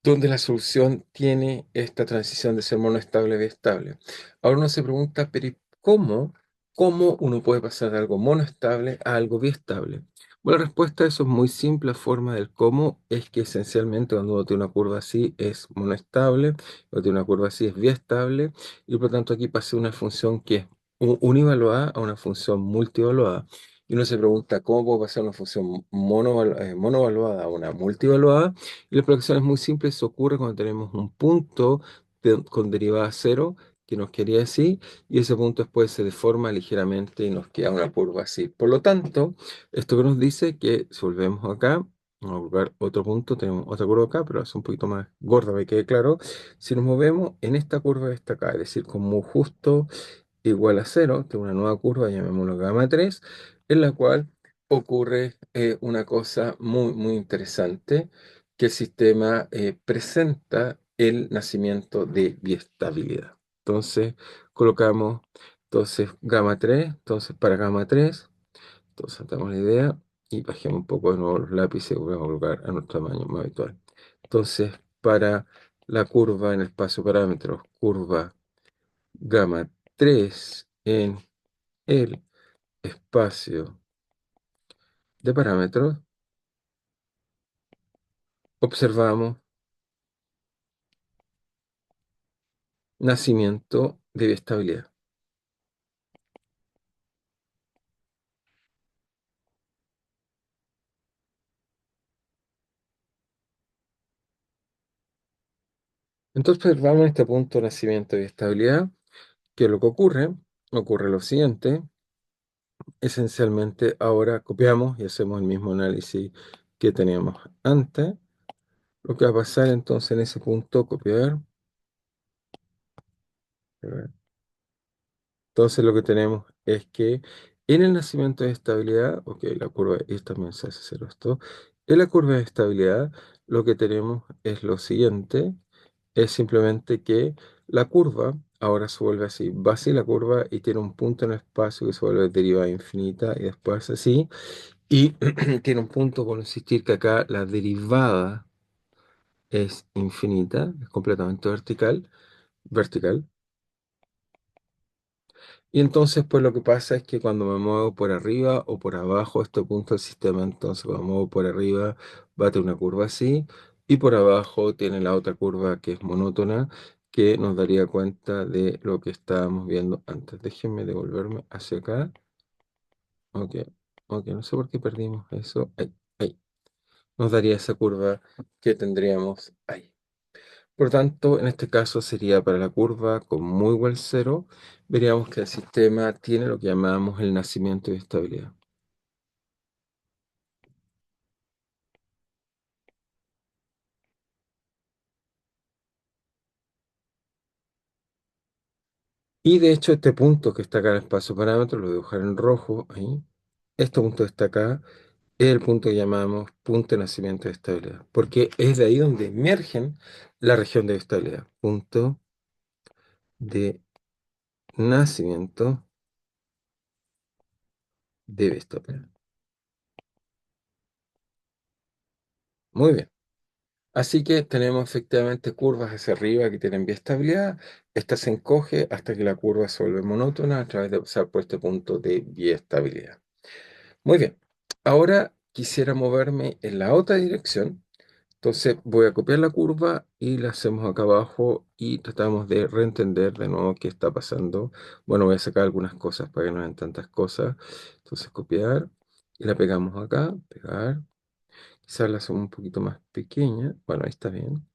donde la solución tiene esta transición de ser monoestable a biestable. Ahora uno se pregunta, pero ¿y cómo uno puede pasar de algo monoestable a algo biestable? Bueno, la respuesta a eso es muy simple. La forma del cómo es que esencialmente cuando uno tiene una curva así es monoestable, cuando tiene una curva así es biestable, y por lo tanto aquí pasé una función que es univaluada a una función multivaluada. Y uno se pregunta, ¿cómo puedo pasar una función monovaluada a una multivaluada? Y la explicación es muy simple, eso ocurre cuando tenemos un punto con derivada cero que nos quería así, y ese punto después se deforma ligeramente y nos queda una curva así. Por lo tanto, esto que nos dice que si volvemos acá, vamos a volver otro punto, tenemos otra curva acá, pero es un poquito más gorda, para que quede claro. Si nos movemos en esta curva de esta acá, es decir, como justo igual a cero, tengo una nueva curva, llamémoslo gamma 3 en la cual ocurre una cosa muy, muy interesante, que el sistema presenta el nacimiento de biestabilidad. Entonces, colocamos, entonces, gamma 3 entonces para gamma 3 entonces damos la idea y bajemos un poco de nuevo los lápices y volvemos a colocar a nuestro tamaño más habitual. Entonces, para la curva en el espacio parámetros, curva gamma 3 en el espacio de parámetros, observamos nacimiento de biestabilidad. Entonces observamos en este punto nacimiento de biestabilidad, que lo que ocurre lo siguiente, esencialmente ahora copiamos y hacemos el mismo análisis que teníamos antes. Lo que va a pasar entonces en ese punto, copiar. Entonces lo que tenemos es que en el nacimiento de estabilidad, ok, la curva y también se hace cero esto, en la curva de estabilidad lo que tenemos es lo siguiente, es simplemente que la curva ahora se vuelve así, va así la curva y tiene un punto en el espacio que se vuelve derivada infinita y después así, y tiene un punto, por insistir que acá la derivada es infinita, es completamente vertical. Y entonces, pues lo que pasa es que cuando me muevo por arriba o por abajo, este punto del sistema, entonces cuando me muevo por arriba va a tener una curva así, y por abajo tiene la otra curva que es monótona, que nos daría cuenta de lo que estábamos viendo antes. Déjenme devolverme hacia acá. Ok, ok, no sé por qué perdimos eso. Ahí, ahí. Nos daría esa curva que tendríamos ahí. Por tanto, en este caso sería para la curva con muy igual cero, veríamos que el sistema tiene lo que llamamos el nacimiento de estabilidad. Y de hecho este punto que está acá en el espacio parámetro, lo voy a dibujar en rojo ahí. Este punto que está acá es el punto que llamamos punto de nacimiento de estabilidad, porque es de ahí donde emergen la región de estabilidad. Punto de nacimiento de estabilidad. Muy bien. Así que tenemos efectivamente curvas hacia arriba que tienen biestabilidad. Esta se encoge hasta que la curva se vuelve monótona a través de pasar por este punto de biestabilidad. Muy bien. Ahora quisiera moverme en la otra dirección. Entonces voy a copiar la curva y la hacemos acá abajo y tratamos de reentender de nuevo qué está pasando. Bueno, voy a sacar algunas cosas para que no vean tantas cosas. Entonces copiar y la pegamos acá, pegar. Quizás la hacemos un poquito más pequeña. Bueno, ahí está bien.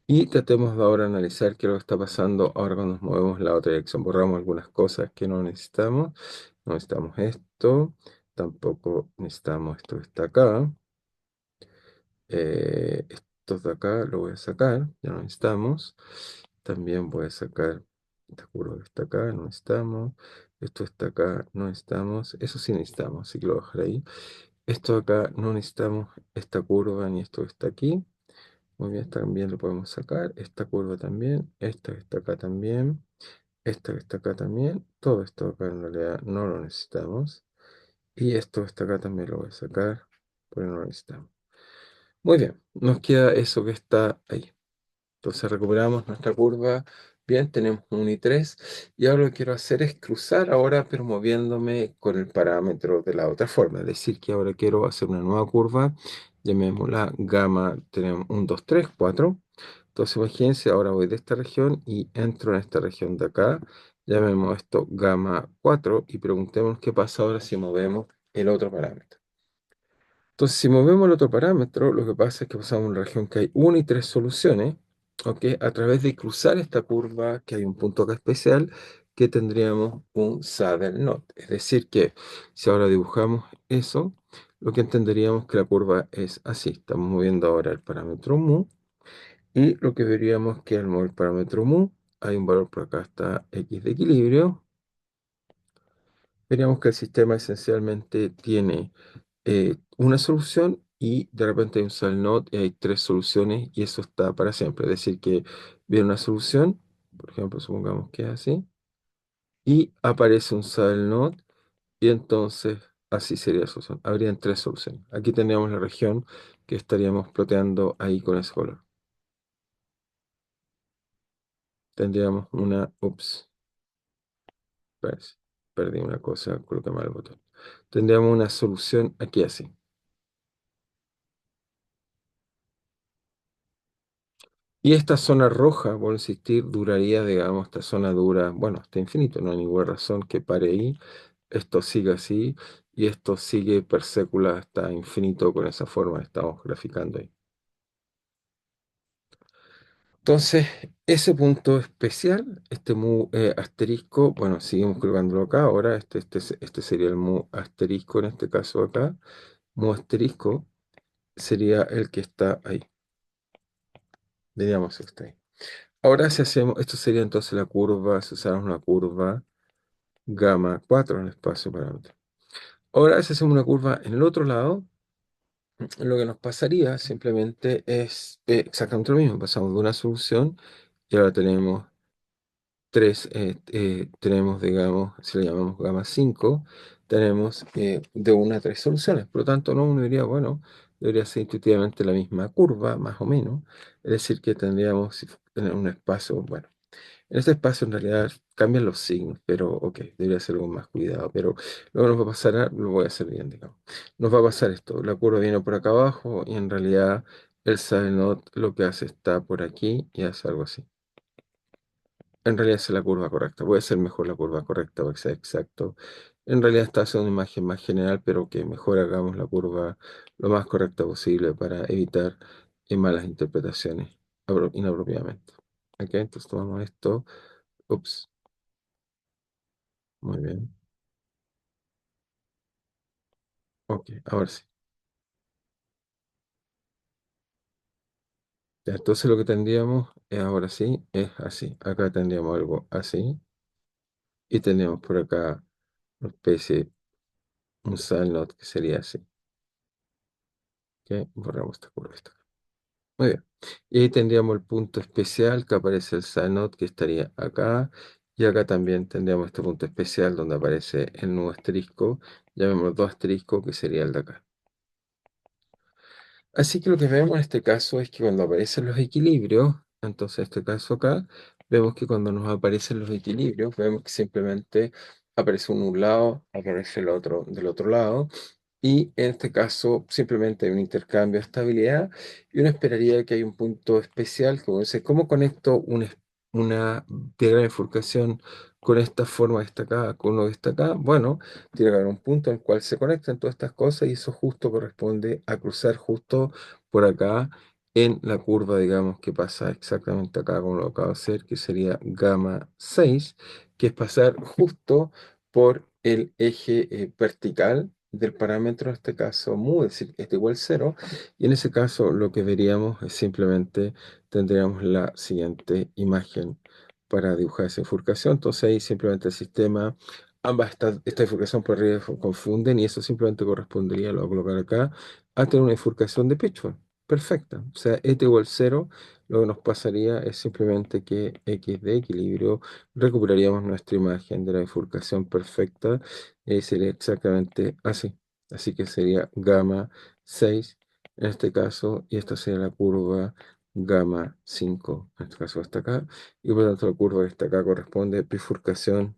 Y tratemos de ahora analizar qué es lo que está pasando ahora cuando nos movemos en la otra dirección. Borramos algunas cosas que no necesitamos. No necesitamos esto. Tampoco necesitamos esto que está acá. Estos de acá lo voy a sacar. Ya no necesitamos. También voy a sacar esta curva que está acá. No necesitamos. Esto está acá. No necesitamos. Eso sí necesitamos. Así que lo voy a dejar ahí. Esto de acá no necesitamos esta curva ni esto que está aquí. Muy bien, esta también lo podemos sacar. Esta curva también. Esta que está acá también. Esta que está acá también. Todo esto acá en realidad no lo necesitamos. Y esto que está acá también lo voy a sacar. Porque no lo necesitamos. Muy bien. Nos queda eso que está ahí. Entonces recuperamos nuestra curva. Bien, tenemos un y 3. Y ahora lo que quiero hacer es cruzar ahora, pero moviéndome con el parámetro de la otra forma. Es decir, que ahora quiero hacer una nueva curva. Llamémosla gamma. Tenemos un 2 3 4. Entonces imagínense, ahora voy de esta región y entro en esta región de acá. Llamemos esto gamma 4 y preguntémonos qué pasa ahora si movemos el otro parámetro. Entonces, si movemos el otro parámetro, lo que pasa es que pasamos a una región que hay una y tres soluciones, ¿ok? A través de cruzar esta curva, que hay un punto acá especial, que tendríamos un saddle node. Es decir, que si ahora dibujamos eso, lo que entenderíamos que la curva es así. Estamos moviendo ahora el parámetro mu, y lo que veríamos que al mover el parámetro mu, hay un valor por acá, está x de equilibrio. Veríamos que el sistema esencialmente tiene una solución y de repente hay un solve node y hay tres soluciones y eso está para siempre. Es decir, que viene una solución, por ejemplo, supongamos que es así, y aparece un solve node y entonces así sería la solución. Habrían tres soluciones. Aquí tendríamos la región que estaríamos ploteando ahí con ese color. Tendríamos una, ups, parece, perdí una cosa, coloqué mal el botón. Tendríamos una solución aquí así. Y esta zona roja, por insistir, duraría, digamos, esta zona dura, bueno, hasta infinito, no hay ninguna razón que pare ahí. Esto sigue así y esto sigue per sécula hasta infinito con esa forma que estamos graficando ahí. Entonces, ese punto especial, este mu asterisco, bueno, seguimos colocándolo acá. Ahora, este sería el mu asterisco en este caso acá. Mu asterisco sería el que está ahí, diríamos que está ahí. Ahora si hacemos, esto sería entonces la curva, si usamos una curva gamma 4 en el espacio parámetro. Ahora si hacemos una curva en el otro lado, lo que nos pasaría simplemente es exactamente lo mismo. Pasamos de una solución y ahora tenemos tres, tenemos, digamos, si le llamamos gamma 5 tenemos de una a tres soluciones. Por lo tanto, no uno diría, bueno, debería ser intuitivamente la misma curva, más o menos. Es decir, que tendríamos si tener un espacio, bueno. En este espacio en realidad cambian los signos, pero ok, debería ser con más cuidado. Pero luego nos va a pasar, lo voy a hacer bien, digamos. Nos va a pasar esto, la curva viene por acá abajo y en realidad el side node lo que hace está por aquí y hace algo así. En realidad es la curva correcta. Voy a hacer mejor la curva correcta para que sea exacto. En realidad está haciendo una imagen más general, pero que mejor hagamos la curva lo más correcta posible para evitar malas interpretaciones inapropiadamente. Ok, entonces tomamos esto. Ups. Muy bien. Ok, ahora sí. Ya, entonces lo que tendríamos ahora sí es así. Acá tendríamos algo así. y tenemos por acá una especie, un side node que sería así. ¿Ok? Borramos esta curva. Muy bien. Y ahí tendríamos el punto especial que aparece el side node que estaría acá. Y acá también tendríamos este punto especial donde aparece el nuevo asterisco. Llamémoslo dos asterisco que sería el de acá. Así que lo que vemos en este caso es que cuando aparecen los equilibrios, entonces en este caso acá, vemos que cuando nos aparecen los equilibrios, vemos que simplemente aparece uno de un lado, aparece el otro del otro lado, y en este caso simplemente hay un intercambio de estabilidad, y uno esperaría que hay un punto especial, como dice, ¿cómo conecto una diagrama de bifurcación con esta forma destacada, con uno destacada? Bueno, tiene que haber un punto en el cual se conectan todas estas cosas y eso justo corresponde a cruzar justo por acá en la curva, digamos, que pasa exactamente acá como lo acabo de hacer, que sería gamma 6, que es pasar justo por el eje vertical del parámetro, en este caso mu, es decir, este igual cero, y en ese caso lo que veríamos es simplemente tendríamos la siguiente imagen para dibujar esa bifurcación. Entonces ahí simplemente el sistema ambas esta bifurcación por arriba confunden y eso simplemente correspondería, lo voy a colocar acá, a tener una bifurcación de Pitchford. Perfecta. O sea, igual cero, lo que nos pasaría es simplemente que x de equilibrio recuperaríamos nuestra imagen de la bifurcación perfecta y sería exactamente así. Así que sería gamma 6 en este caso y esta sería la curva gamma 5 en este caso hasta acá y por lo tanto la curva que está acá corresponde a bifurcación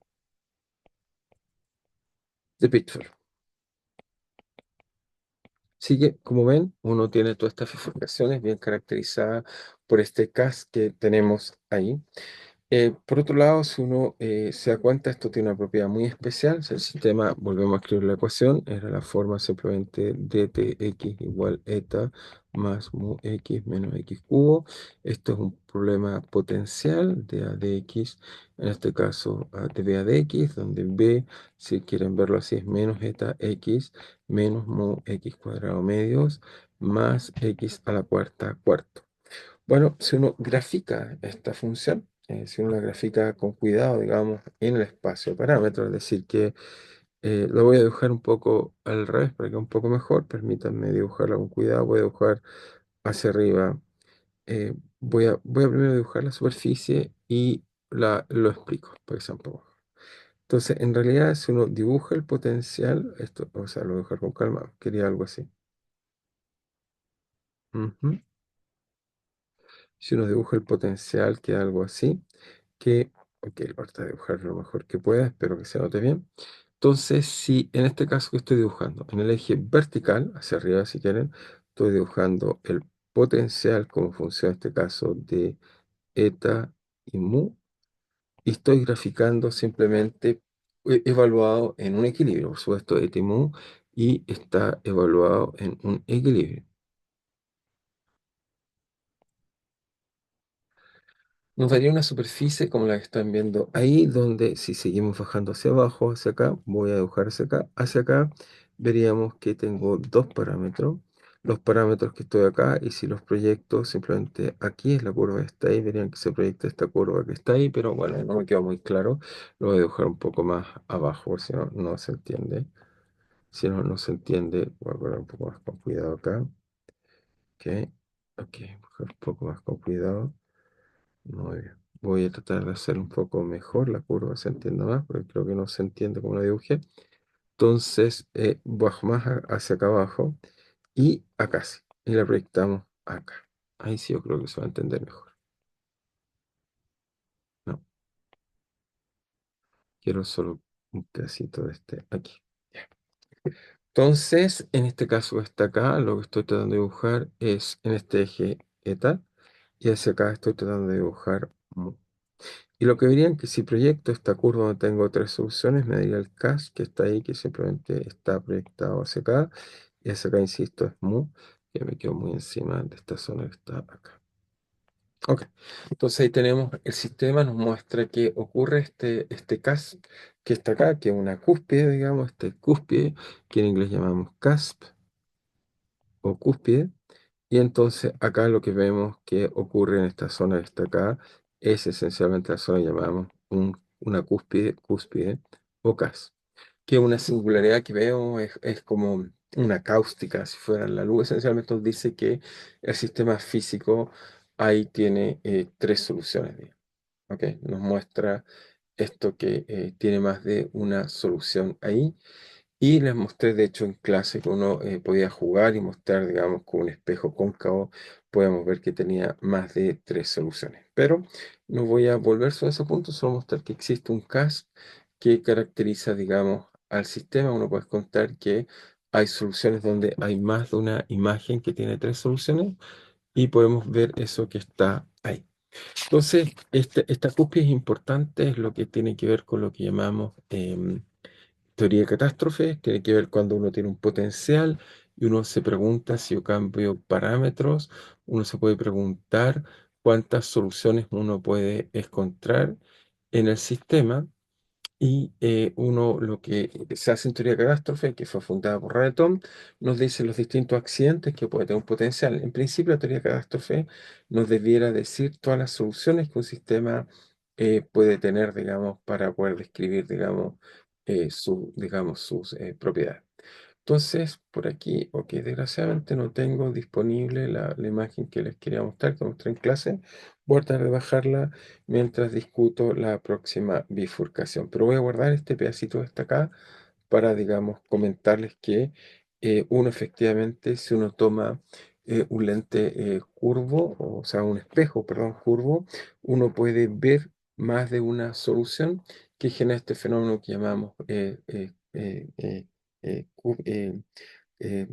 de Pitford. Así que, como ven, uno tiene todas estas bifurcaciones bien caracterizadas por este CAS que tenemos ahí. Por otro lado, si uno se da cuenta, esto tiene una propiedad muy especial. Si el sistema, volvemos a escribir la ecuación, era la forma simplemente dtx igual eta más mu x menos x cubo. Esto es un problema potencial de a de x, en este caso de b a de x, donde b, si quieren verlo así, es menos eta x menos mu x cuadrado medios más x a la cuarta cuarto. Bueno, si uno grafica esta función, si uno la grafica con cuidado, digamos, en el espacio de parámetros, es decir, que lo voy a dibujar un poco al revés para que quede un poco mejor, permítanme dibujarla con cuidado, voy a dibujar hacia arriba, voy a primero dibujar la superficie y lo explico, para que sea un poco mejor. Entonces, en realidad, si uno dibuja el potencial, esto, o sea, lo voy a dibujar con calma, quería algo así. Ujú. Si uno dibuja el potencial, queda algo así. Que, ok, trata de dibujar lo mejor que pueda, espero que se note bien. Entonces, si en este caso que estoy dibujando, en el eje vertical, hacia arriba si quieren, estoy dibujando el potencial como función en este caso de eta y mu, y estoy graficando simplemente evaluado en un equilibrio, por supuesto, eta y mu, y está evaluado en un equilibrio. Nos daría una superficie como la que están viendo ahí, donde si seguimos bajando hacia abajo, hacia acá, voy a dibujar hacia acá, veríamos que tengo dos parámetros. Los parámetros que estoy acá, y si los proyecto simplemente aquí es la curva que está ahí, verían que se proyecta esta curva que está ahí, pero bueno, no me quedó muy claro. Lo voy a dibujar un poco más abajo, por si no, no se entiende. Si no, no se entiende, voy a poner un poco más con cuidado acá. Ok, ok, un poco más con cuidado. Muy bien. Voy a tratar de hacer un poco mejor la curva, se entienda más, porque creo que no se entiende como la dibujé. Entonces, bajo más hacia acá abajo y acá sí. Y la proyectamos acá. Ahí sí yo creo que se va a entender mejor. No, quiero solo un pedacito de este aquí. Ya. Entonces, en este caso que está acá, lo que estoy tratando de dibujar es en este eje eta y hacia acá estoy tratando de dibujar mu. Y lo que verían que si proyecto esta curva donde tengo tres soluciones, me daría el CAS que está ahí, que simplemente está proyectado hacia acá. Y hacia acá, insisto, es mu, que me quedo muy encima de esta zona que está acá. Ok, entonces ahí tenemos, el sistema nos muestra que ocurre este CAS que está acá, que es una cúspide, digamos, este cúspide, que en inglés llamamos CASP o cúspide. Y entonces acá lo que vemos que ocurre en esta zona que está acá es esencialmente la zona que llamamos un una cúspide o CAS. Que una singularidad que veo es como una cáustica, si fuera la luz. Esencialmente nos dice que el sistema físico ahí tiene tres soluciones, digamos, ¿ok? Nos muestra esto que tiene más de una solución ahí. Y les mostré, de hecho, en clase que uno podía jugar y mostrar, digamos, con un espejo cóncavo, podemos ver que tenía más de tres soluciones. Pero no voy a volver sobre ese punto, solo mostrar que existe un CAS que caracteriza, digamos, al sistema. Uno puede contar que hay soluciones donde hay más de una imagen que tiene tres soluciones y podemos ver eso que está ahí. Entonces, esta cúspide es importante, es lo que tiene que ver con lo que llamamos teoría de catástrofes. Tiene que ver cuando uno tiene un potencial y uno se pregunta si yo cambio parámetros, uno se puede preguntar cuántas soluciones uno puede encontrar en el sistema. Y uno, lo que se hace en teoría de catástrofe, que fue fundada por Radetón, nos dice los distintos accidentes que puede tener un potencial. En principio, la teoría de catástrofe nos debiera decir todas las soluciones que un sistema puede tener, digamos, para poder describir, digamos, digamos sus propiedades. Entonces, por aquí, ok, desgraciadamente no tengo disponible la imagen que les quería mostrar, que mostré en clase. Voy a tratar de bajarla mientras discuto la próxima bifurcación. Pero voy a guardar este pedacito de esta acá para, digamos, comentarles que uno efectivamente, si uno toma un lente curvo, o sea, un espejo, perdón, curvo, uno puede ver más de una solución que genera este fenómeno que llamamos cu- eh,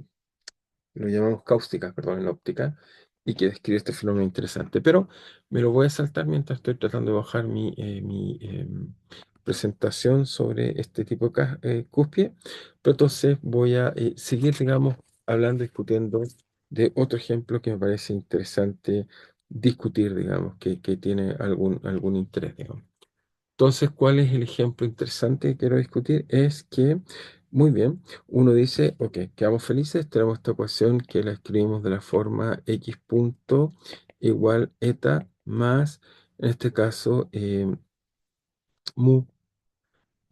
lo llamamos cáustica, perdón, en óptica, y que describe este fenómeno interesante. Pero me lo voy a saltar mientras estoy tratando de bajar mi presentación sobre este tipo de cúspide. Pero entonces voy a seguir, digamos, hablando, discutiendo de otro ejemplo que me parece interesante discutir, digamos, que tiene algún interés, digamos. Entonces, ¿cuál es el ejemplo interesante que quiero discutir? Es que, muy bien, uno dice, ok, quedamos felices, tenemos esta ecuación que la escribimos de la forma x punto igual eta más, en este caso, mu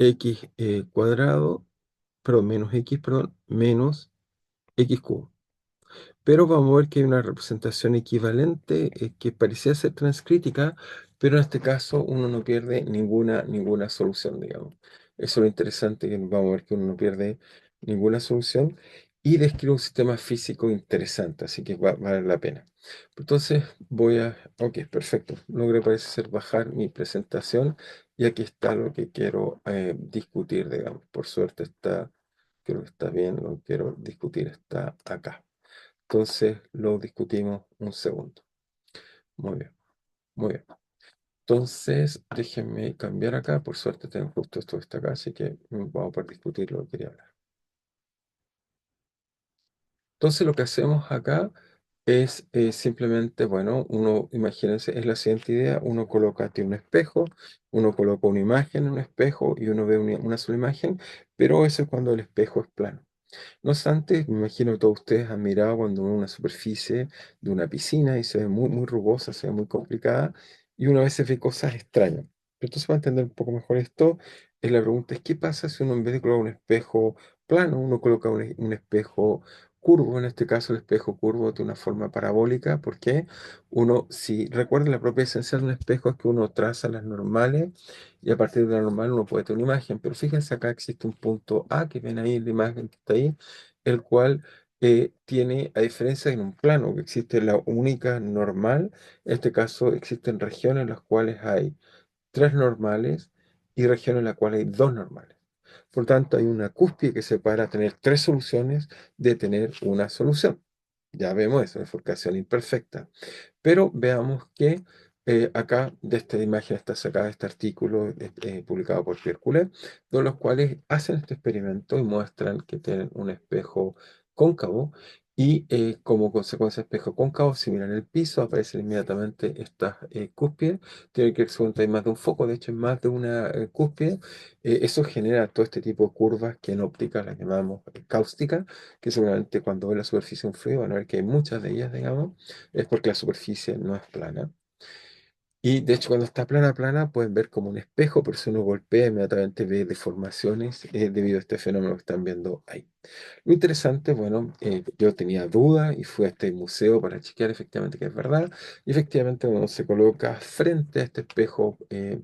x cuadrado, perdón, menos x, perdón, menos x cubo. Pero vamos a ver que hay una representación equivalente que parecía ser transcrítica, pero en este caso uno no pierde ninguna solución, digamos. Eso es lo interesante, que vamos a ver que uno no pierde ninguna solución y describe un sistema físico interesante, así que vale la pena. Entonces ok, perfecto. Logré parece ser bajar mi presentación y aquí está lo que quiero discutir, digamos. Por suerte creo que está bien, lo que quiero discutir está acá. Entonces lo discutimos un segundo. Muy bien, muy bien. Entonces, déjenme cambiar acá. Por suerte tengo justo esto que está acá, así que vamos a poder discutir lo que quería hablar. Entonces, lo que hacemos acá es simplemente, bueno, uno, imagínense, es la siguiente idea, uno coloca aquí un espejo, uno coloca una imagen en un espejo y uno ve una sola imagen, pero eso es cuando el espejo es plano. No obstante, me imagino que todos ustedes han mirado cuando ven una superficie de una piscina y se ve muy rugosa, se ve muy complicada, y una vez se ve cosas extrañas. Pero entonces, para entender un poco mejor esto, la pregunta es, ¿qué pasa si uno en vez de colocar un espejo plano, uno coloca un espejo curvo? En este caso, el espejo curvo de una forma parabólica, porque uno, si recuerda, la propia esencia de un espejo es que uno traza las normales y a partir de la normal uno puede tener una imagen. Pero fíjense, acá existe un punto A, que ven ahí la imagen que está ahí, el cual tiene, a diferencia en un plano, que existe la única normal, en este caso existen regiones en las cuales hay tres normales y regiones en las cuales hay dos normales. Por tanto, hay una cúspide que separa tener tres soluciones de tener una solución. Ya vemos eso, bifurcación imperfecta. Pero veamos que acá de esta imagen está sacada este artículo publicado por Pierre Coulet, de los cuales hacen este experimento y muestran que tienen un espejo cóncavo y como consecuencia de espejo cóncavo, si miran el piso, aparecen inmediatamente estas cúspides. Tiene que ser hay más de un foco, de hecho, en más de una cúspide. Eso genera todo este tipo de curvas que en óptica las llamamos cáusticas, que seguramente cuando ven la superficie de un fluido van a ver que hay muchas de ellas, digamos, es porque la superficie no es plana. Y de hecho, cuando está plana, plana, pueden ver como un espejo, pero si uno golpea, inmediatamente ve deformaciones debido a este fenómeno que están viendo ahí. Lo interesante, bueno, yo tenía duda y fui a este museo para chequear efectivamente que es verdad. Y efectivamente, uno se coloca frente a este espejo eh,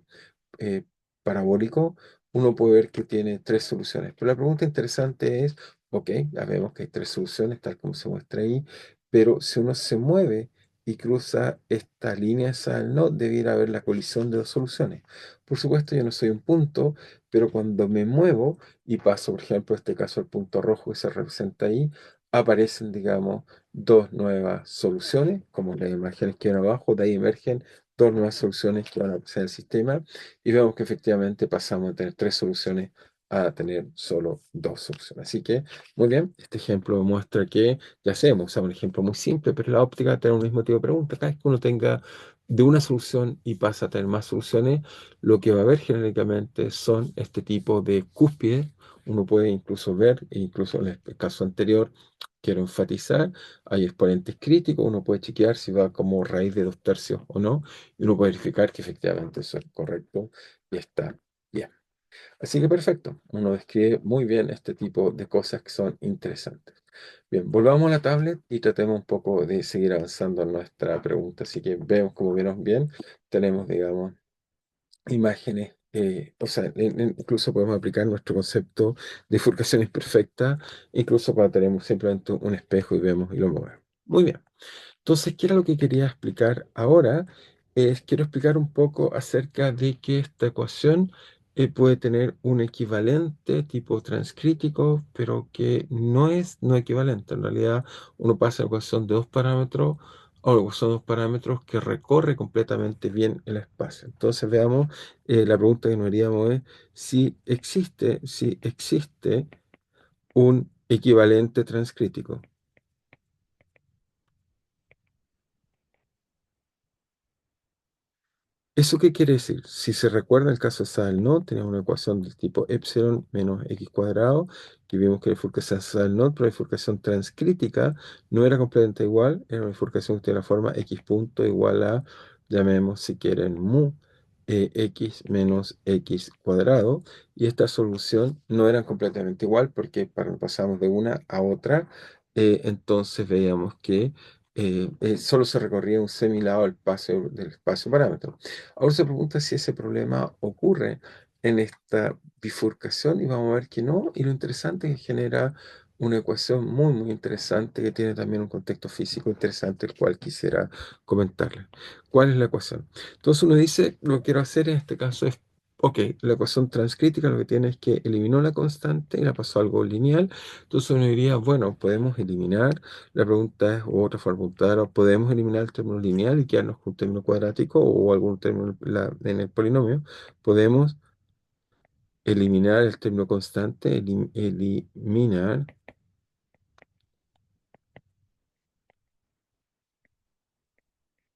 parabólico, uno puede ver que tiene tres soluciones. Pero la pregunta interesante es, ok, ya vemos que hay tres soluciones, tal como se muestra ahí, pero si uno se mueve y cruza esta línea esa no, debiera haber la colisión de dos soluciones. Por supuesto, yo no soy un punto, pero cuando me muevo y paso, por ejemplo, en este caso el punto rojo que se representa ahí, aparecen, digamos, dos nuevas soluciones, como las imágenes que van abajo, de ahí emergen dos nuevas soluciones que van a aparecer en el sistema y vemos que efectivamente pasamos de tener tres soluciones a tener solo dos soluciones. Así que, muy bien, este ejemplo muestra que, ya sabemos, usamos un ejemplo muy simple, pero la óptica tiene un mismo tipo de pregunta. Cada vez que uno tenga de una solución y pasa a tener más soluciones, lo que va a haber genéricamente son este tipo de cúspides. Uno puede incluso ver, e incluso en el caso anterior, quiero enfatizar, hay exponentes críticos, uno puede chequear si va como raíz de dos tercios o no, y uno puede verificar que efectivamente eso es correcto y está bien. Así que perfecto, uno describe muy bien este tipo de cosas que son interesantes. Bien, volvamos a la tablet y tratemos un poco de seguir avanzando en nuestra pregunta. Así que vemos, como vieron bien, tenemos, digamos, imágenes, o sea, incluso podemos aplicar nuestro concepto de bifurcación imperfecta, incluso cuando tenemos simplemente un espejo y vemos y lo movemos. Muy bien. Entonces, ¿qué era lo que quería explicar ahora? Quiero explicar un poco acerca de que esta ecuación puede tener un equivalente tipo transcrítico, pero que no es no equivalente. En realidad, uno pasa a la ecuación de dos parámetros o la ecuación de dos parámetros que recorre completamente bien el espacio. Entonces, veamos, la pregunta que nos haríamos es si existe un equivalente transcrítico. ¿Eso qué quiere decir? Si se recuerda el caso de Sal-Node, teníamos una ecuación del tipo epsilon menos x cuadrado, que vimos que la bifurcación Sal-Node, pero la bifurcación transcrítica no era completamente igual, era una bifurcación que tiene la forma x punto igual a, llamemos si quieren, mu x menos x cuadrado, y esta solución no era completamente igual porque pasamos de una a otra, entonces veíamos que solo se recorría un semilado del espacio parámetro. Ahora se pregunta si ese problema ocurre en esta bifurcación y vamos a ver que no. Y lo interesante es que genera una ecuación muy, muy interesante que tiene también un contexto físico interesante, el cual quisiera comentarle. ¿Cuál es la ecuación? Entonces uno dice, lo que quiero hacer en este caso es, ok, la ecuación transcrítica lo que tiene es que eliminó la constante y la pasó a algo lineal. Entonces uno diría, bueno, podemos eliminar, la pregunta es, o otra forma de preguntar, ¿podemos eliminar el término lineal y quedarnos con un término cuadrático o algún término en el polinomio? Podemos eliminar el término constante, eliminar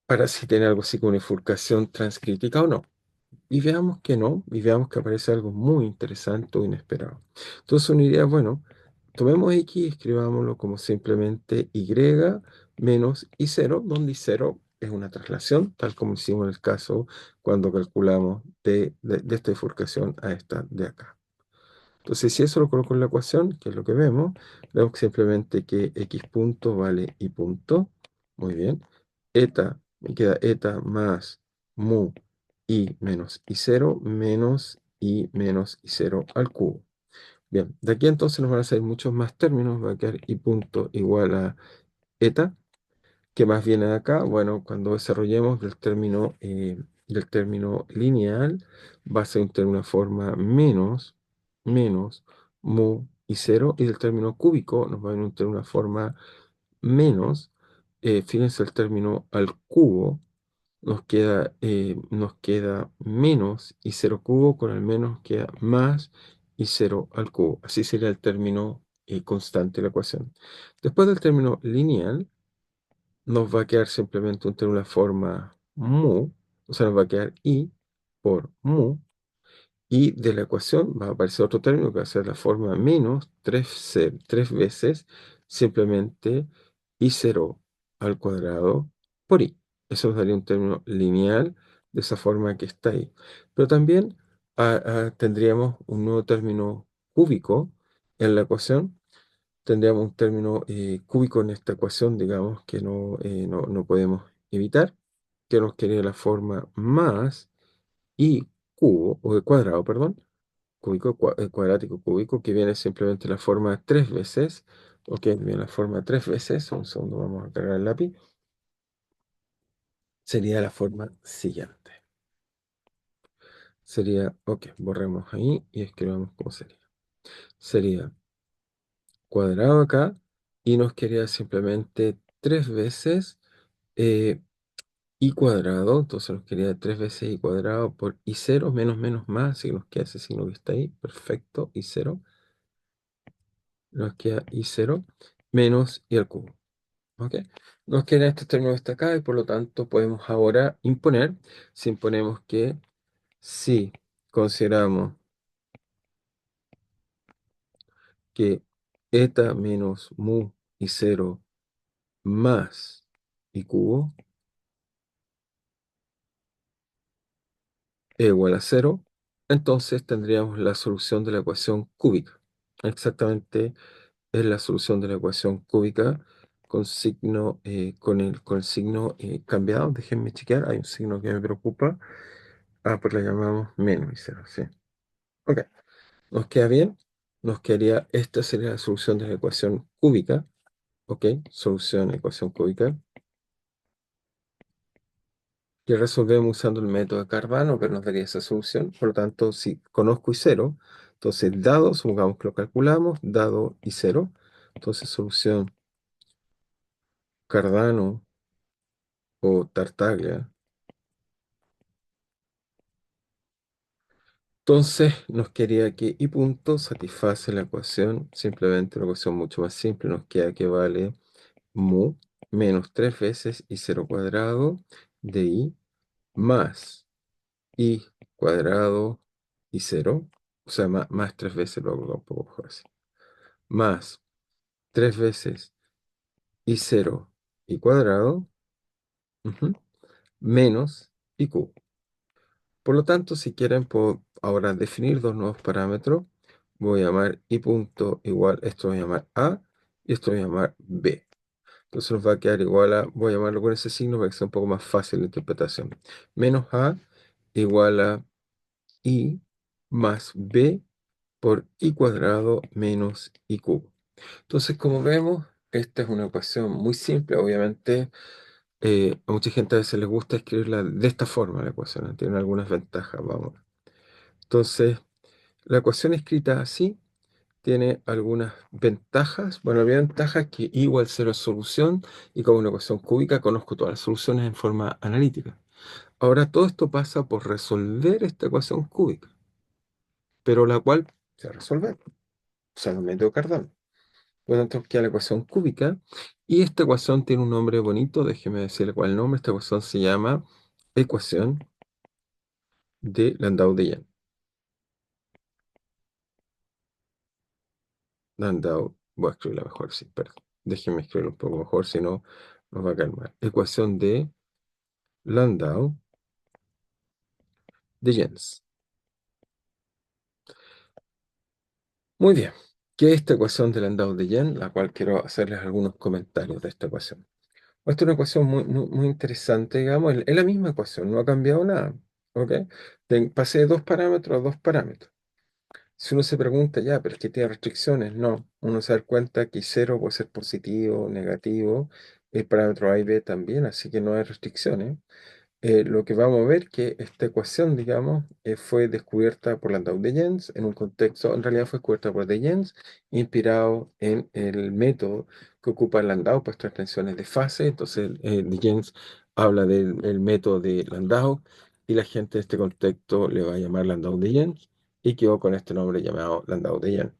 para si tiene algo así como una bifurcación transcrítica o no. Y veamos que no, y veamos que aparece algo muy interesante o inesperado. Entonces una idea, bueno, tomemos x y escribámoslo como simplemente y menos y0, donde y0 es una traslación, tal como hicimos en el caso cuando calculamos de esta bifurcación a esta de acá. Entonces, si eso lo coloco en la ecuación, que es lo que vemos simplemente que x punto vale y punto. Muy bien. Eta, me queda eta más mu y menos y0 menos y menos y0 al cubo. Bien, de aquí entonces nos van a salir muchos más términos. Va a quedar y punto igual a eta. ¿Qué más viene de acá? Bueno, cuando desarrollemos del término lineal, va a ser un término de forma menos, mu y cero, y del término cúbico nos va a venir un término de forma menos, fíjense el término al cubo, nos queda menos y cero cubo, con el menos queda más y cero al cubo. Así sería el término constante de la ecuación. Después del término lineal, nos va a quedar simplemente un término de la forma mu, o sea, nos va a quedar i por mu, y de la ecuación va a aparecer otro término que va a ser la forma menos tres veces simplemente i0 al cuadrado por i. Eso nos daría un término lineal de esa forma que está ahí. Pero también tendríamos un nuevo término cúbico en la ecuación. Tendríamos un término cúbico en esta ecuación, digamos, que no podemos evitar, que nos quedaría la forma más y cubo, o de cuadrado, perdón, cúbico, cuadrático cúbico, que viene simplemente la forma tres veces, ok, viene la forma tres veces, un segundo, vamos a cargar el lápiz, sería la forma siguiente. Sería, ok, borremos ahí y escribamos cómo sería. Sería cuadrado acá y nos quedaría simplemente tres veces y cuadrado, entonces nos quedaría tres veces y cuadrado por y cero, menos menos más, así que nos queda ese signo que está ahí, perfecto, y cero, nos queda y cero, menos y al cubo, ¿ok? Nos queda este término que está acá y por lo tanto podemos ahora imponer, si imponemos que si consideramos que eta menos mu y cero más y cubo es igual a cero, entonces tendríamos la solución de la ecuación cúbica. Exactamente es la solución de la ecuación cúbica con signo, con el signo cambiado. Déjenme chequear, hay un signo que me preocupa. Ah, pues la llamamos menos y cero, sí. Ok, ¿nos queda bien? Nos quedaría, esta sería la solución de la ecuación cúbica. Ok, solución de ecuación cúbica. Que resolvemos usando el método de Cardano, que nos daría esa solución. Por lo tanto, si conozco y cero, entonces dado, supongamos que lo calculamos, dado y cero, entonces solución Cardano o Tartaglia. Entonces nos quería que y punto satisface la ecuación, simplemente una ecuación mucho más simple, nos queda que vale mu menos tres veces y cero cuadrado de i más i cuadrado y cero, o sea, más tres veces, lo hago un poco mejor así, más tres veces y cero y cuadrado, ujú, menos y cubo. Por lo tanto, si quieren, puedo ahora definir dos nuevos parámetros. Voy a llamar i punto igual, esto voy a llamar a y esto voy a llamar b. Entonces nos va a quedar igual a, voy a llamarlo con ese signo para que sea un poco más fácil la interpretación. Menos a igual a i más b por i cuadrado menos i cubo. Entonces, como vemos, esta es una ecuación muy simple. Obviamente, a mucha gente a veces les gusta escribirla de esta forma, la ecuación. Tiene algunas ventajas, vamos. Entonces, la ecuación escrita así tiene algunas ventajas. Bueno, había ventajas que i igual cero es solución y como una ecuación cúbica conozco todas las soluciones en forma analítica. Ahora, todo esto pasa por resolver esta ecuación cúbica, pero la cual se resuelve usando el método Cardano. Por lo tanto, queda la ecuación cúbica y esta ecuación tiene un nombre bonito. Déjeme decirle cuál es el nombre. Esta ecuación se llama ecuación de Landau-Dehn. Landau, voy a escribirla mejor, sí, perdón. Déjenme escribirlo un poco mejor, si no nos va a caer mal. Ecuación de Landau de Jens. Muy bien. ¿Qué es esta ecuación de Landau de Jens? La cual quiero hacerles algunos comentarios de esta ecuación. Esta es una ecuación muy interesante, digamos. Es la misma ecuación, no ha cambiado nada. ¿Ok? Pasé de dos parámetros a dos parámetros. Si uno se pregunta, ya, pero es que tiene restricciones, no. Uno se da cuenta que cero puede ser positivo, negativo, el parámetro A y B también, así que no hay restricciones. Lo que vamos a ver que esta ecuación, digamos, fue descubierta por Landau de Jens en un contexto, en realidad fue descubierta por de Jens, inspirado en el método que ocupa Landau para estas tensiones de fase. Entonces, de Jens habla del método de Landau y la gente de este contexto le va a llamar Landau de Jens y quedó con este nombre llamado Landau de Jens.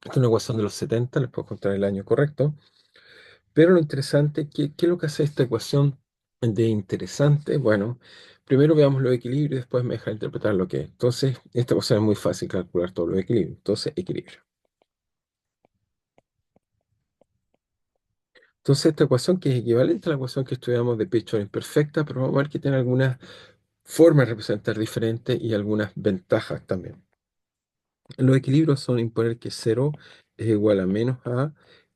Esta es una ecuación de los 70, les puedo contar el año correcto. Pero lo interesante, ¿qué es lo que hace esta ecuación de interesante? Bueno, primero veamos los equilibrios y después me deja interpretar lo que es. Entonces, esta ecuación es muy fácil calcular todos los equilibrios. Entonces, equilibrio. Entonces, esta ecuación que es equivalente a la ecuación que estudiamos de Pitchford imperfecta, pero vamos a ver que tiene algunas formas de representar diferentes y algunas ventajas también. Los equilibrios son imponer que cero es igual a menos a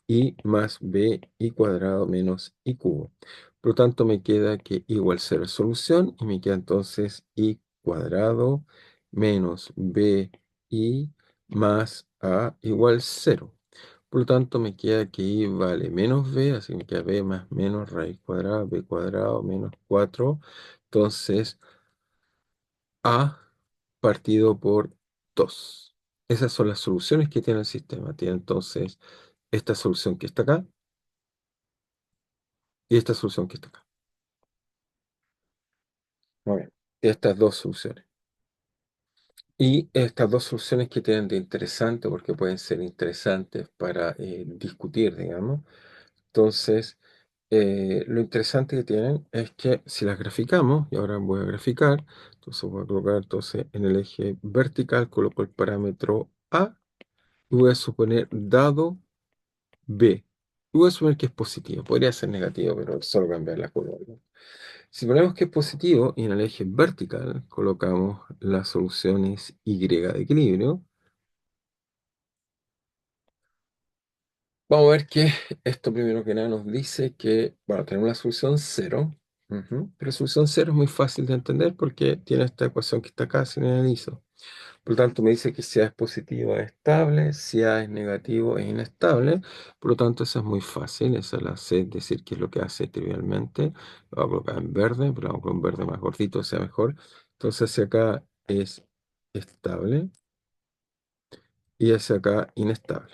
y más b y cuadrado menos y cubo. Por lo tanto, me queda que igual cero es solución y me queda entonces y cuadrado menos b y más a igual cero. Por lo tanto, me queda que y vale menos b, así que me queda b más menos raíz cuadrada, b cuadrado menos 4. Entonces, a partido por 2. Esas son las soluciones que tiene el sistema. Tiene entonces esta solución que está acá y esta solución que está acá. Muy bien. Estas dos soluciones. Y estas dos soluciones que tienen de interesante, porque pueden ser interesantes para discutir, digamos. Entonces, lo interesante que tienen es que si las graficamos, y ahora voy a graficar, entonces voy a colocar entonces en el eje vertical, coloco el parámetro A y voy a suponer dado B. Y voy a suponer que es positivo. Podría ser negativo, pero solo cambiar la curva, ¿no? Si ponemos que es positivo y en el eje vertical colocamos las soluciones Y de equilibrio, vamos a ver que esto primero que nada nos dice que, bueno, tenemos la solución cero, pero la solución cero es muy fácil de entender porque tiene esta ecuación que está acá sin analizo. Por lo tanto, me dice que si A es positivo es estable, si A es negativo es inestable. Por lo tanto, esa es muy fácil, esa la sé decir qué es lo que hace trivialmente. Lo voy a colocar en verde, pero vamos con un verde más gordito, sea mejor. Entonces, hacia acá es estable y hacia acá inestable.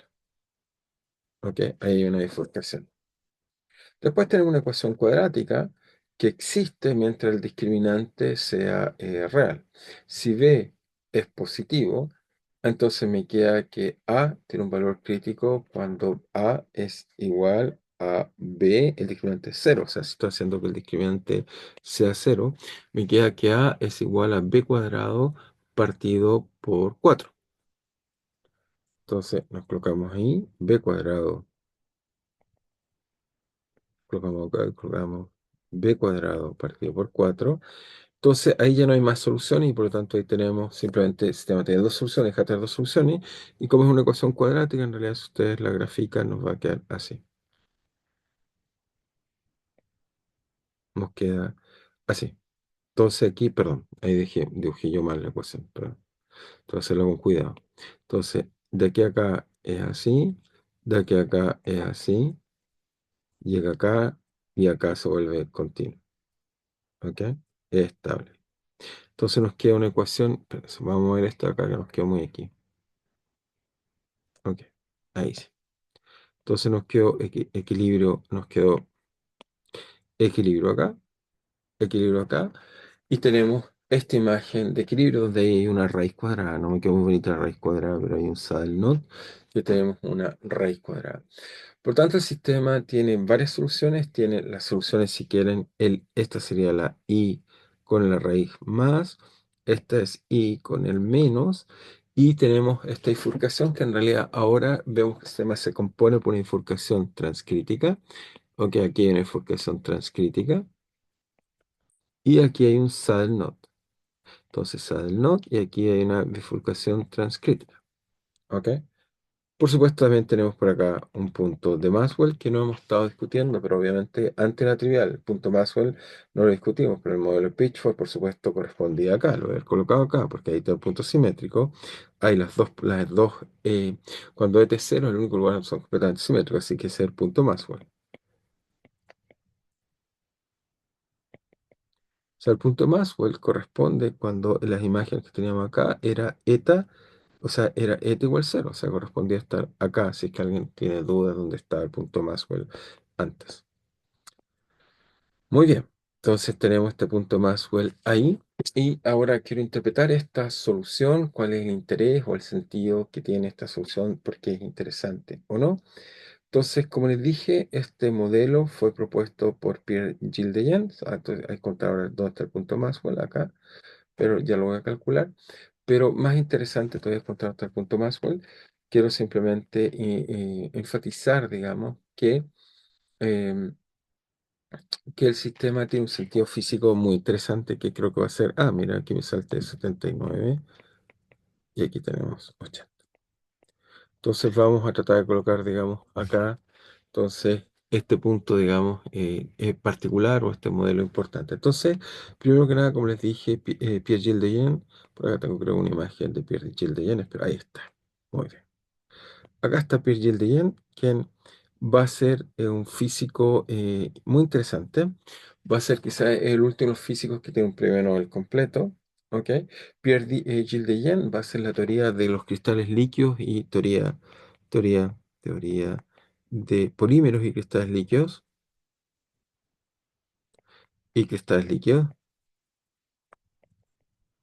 ¿Ok? Ahí hay una bifurcación. Después tenemos una ecuación cuadrática que existe mientras el discriminante sea real. Si B es positivo, entonces me queda que A tiene un valor crítico cuando A es igual a B, el discriminante es cero. O sea, si estoy haciendo que el discriminante sea cero, me queda que A es igual a B cuadrado partido por 4. Entonces nos colocamos ahí, B cuadrado, colocamos acá, colocamos B cuadrado partido por 4. Entonces ahí ya no hay más soluciones y por lo tanto ahí tenemos simplemente el sistema tiene dos soluciones, deja de tener dos soluciones y como es una ecuación cuadrática, en realidad si ustedes la grafican nos va a quedar así. Nos queda así. Entonces aquí, perdón, ahí dibujé yo mal la ecuación, perdón. Entonces hacerlo con cuidado. Entonces, de aquí a acá es así, de aquí a acá es así, llega acá y acá se vuelve continuo. ¿Ok? Es estable. Entonces nos queda una ecuación, espérense, vamos a ver esta acá que nos quedó muy aquí. Ok, ahí sí. Entonces nos quedó equilibrio, nos quedó equilibrio acá, y tenemos esta imagen de equilibrio donde hay una raíz cuadrada. No me quedó muy bonita la raíz cuadrada, pero hay un saddle node que tenemos una raíz cuadrada. Por tanto, el sistema tiene varias soluciones. Tiene las soluciones, si quieren, esta sería la y con la raíz más, esta es y con el menos, y tenemos esta bifurcación que en realidad ahora vemos que el sistema se compone por una bifurcación transcrítica. Ok, aquí hay una bifurcación transcrítica y aquí hay un saddle node. Entonces, saddle node y aquí hay una bifurcación transcrítica. Ok. Por supuesto, también tenemos por acá un punto de Maxwell que no hemos estado discutiendo, pero obviamente antes era trivial. El punto Maxwell no lo discutimos, pero el modelo Pitchford, por supuesto, correspondía acá. Lo he colocado acá porque ahí está el punto simétrico. Hay las dos, cuando ET es cero, el único lugar donde son completamente simétricos, así que ese es el punto Maxwell. O sea, el punto Maxwell corresponde cuando las imágenes que teníamos acá era eta, o sea, era eta igual cero, o sea, correspondía estar acá, si es que alguien tiene dudas dónde está el punto Maxwell antes. Muy bien, entonces tenemos este punto Maxwell ahí, y ahora quiero interpretar esta solución, cuál es el interés o el sentido que tiene esta solución, porque es interesante o no. Entonces, como les dije, este modelo fue propuesto por Pierre Gilles de Gennes. Entonces, hay que contar ahora dónde está el punto Maxwell acá, pero ya lo voy a calcular. Pero más interesante todavía es encontrar hasta el punto Maxwell. Quiero simplemente enfatizar, digamos, que em, que el sistema tiene un sentido físico muy interesante que creo que va a ser, mira, aquí me salté 79 y aquí tenemos 80. Entonces vamos a tratar de colocar, digamos, acá, entonces, este punto, digamos, es particular o este modelo importante. Entonces, primero que nada, como les dije, Pierre Gilles de Gennes, por acá tengo creo una imagen de Pierre Gilles de Gennes, pero ahí está. Muy bien. Acá está Pierre Gilles de Gennes, quien va a ser un físico muy interesante. Va a ser quizá el último de los físicos que tiene un premio Nobel completo. ¿Ok? Gilles de Gennes va a ser la teoría de los cristales líquidos y teoría de polímeros y cristales líquidos y cristales líquidos.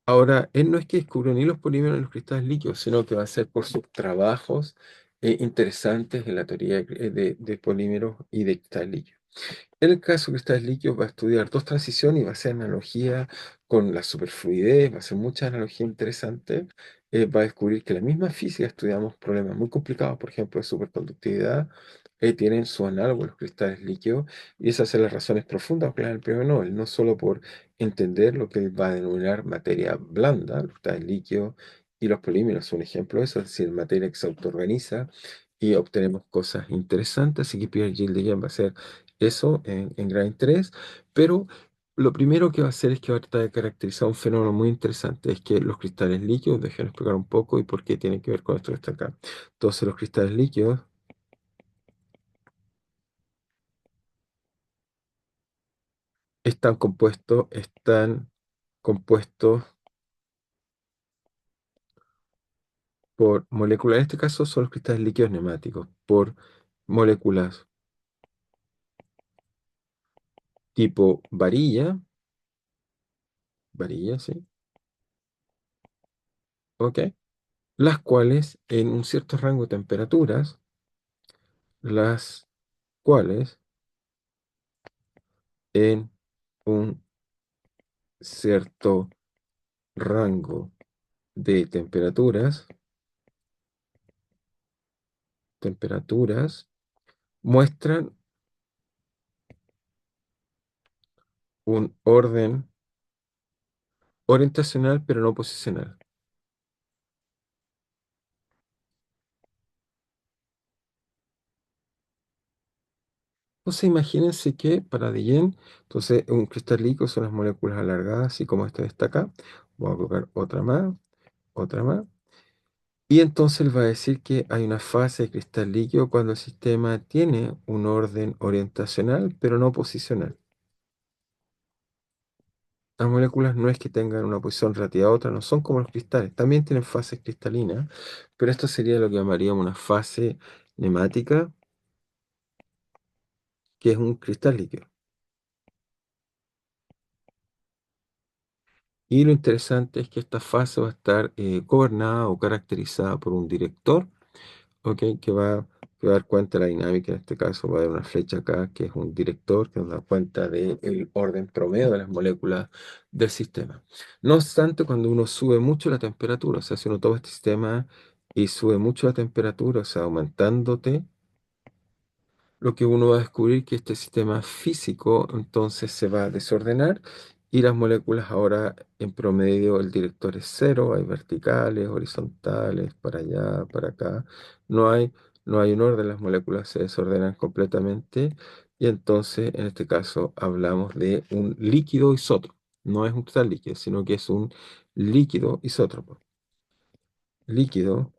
Ahora, él no es que descubrió ni los polímeros ni los cristales líquidos, sino que va a ser por sus trabajos interesantes en la teoría de polímeros y de cristales líquidos. En el caso de cristales líquidos va a estudiar dos transiciones y va a hacer analogía con la superfluidez, va a hacer mucha analogía interesante. Va a descubrir que la misma física estudiamos problemas muy complicados, por ejemplo, de superconductividad, tienen su análogo los cristales líquidos, y esas son las razones profundas que le dan el premio Nobel, no solo por entender lo que él va a denominar materia blanda, los cristales líquidos y los polímeros son un ejemplo de eso, es decir, materia que se autoorganiza y obtenemos cosas interesantes, así que Pierre Gilles de Gennes va a ser eso en gran interés, pero lo primero que va a hacer es que va a tratar de caracterizar un fenómeno muy interesante, es que los cristales líquidos, déjenme explicar un poco y por qué tiene que ver con esto que está acá. Entonces los cristales líquidos están compuestos por moléculas, en este caso son los cristales líquidos neumáticos, por moléculas tipo varilla, ¿sí? ¿Ok? Las cuales en un cierto rango de temperaturas, las cuales en un cierto rango de temperaturas muestran un orden orientacional pero no posicional. Entonces imagínense que para Diyen, entonces un cristal líquido son las moléculas alargadas, así como esta está acá. Voy a colocar otra más, otra más. Y entonces él va a decir que hay una fase de cristal líquido cuando el sistema tiene un orden orientacional pero no posicional. Las moléculas no es que tengan una posición relativa a otra, no son como los cristales, también tienen fases cristalinas, pero esto sería lo que llamaríamos una fase nemática, que es un cristal líquido. Y lo interesante es que esta fase va a estar gobernada o caracterizada por un director, ¿ok? Que va a dar cuenta de la dinámica. En este caso va a haber una flecha acá que es un director que nos da cuenta del orden promedio de las moléculas del sistema. No obstante, cuando uno sube mucho la temperatura, o sea, si uno toma este sistema y sube mucho la temperatura, o sea, aumentándote, lo que uno va a descubrir que este sistema físico entonces se va a desordenar y las moléculas ahora en promedio el director es cero, hay verticales, horizontales, para allá, para acá, no hay, no hay un orden, las moléculas se desordenan completamente y entonces en este caso hablamos de un líquido isótropo, no es un cristal líquido, sino que es un líquido isótropo, líquido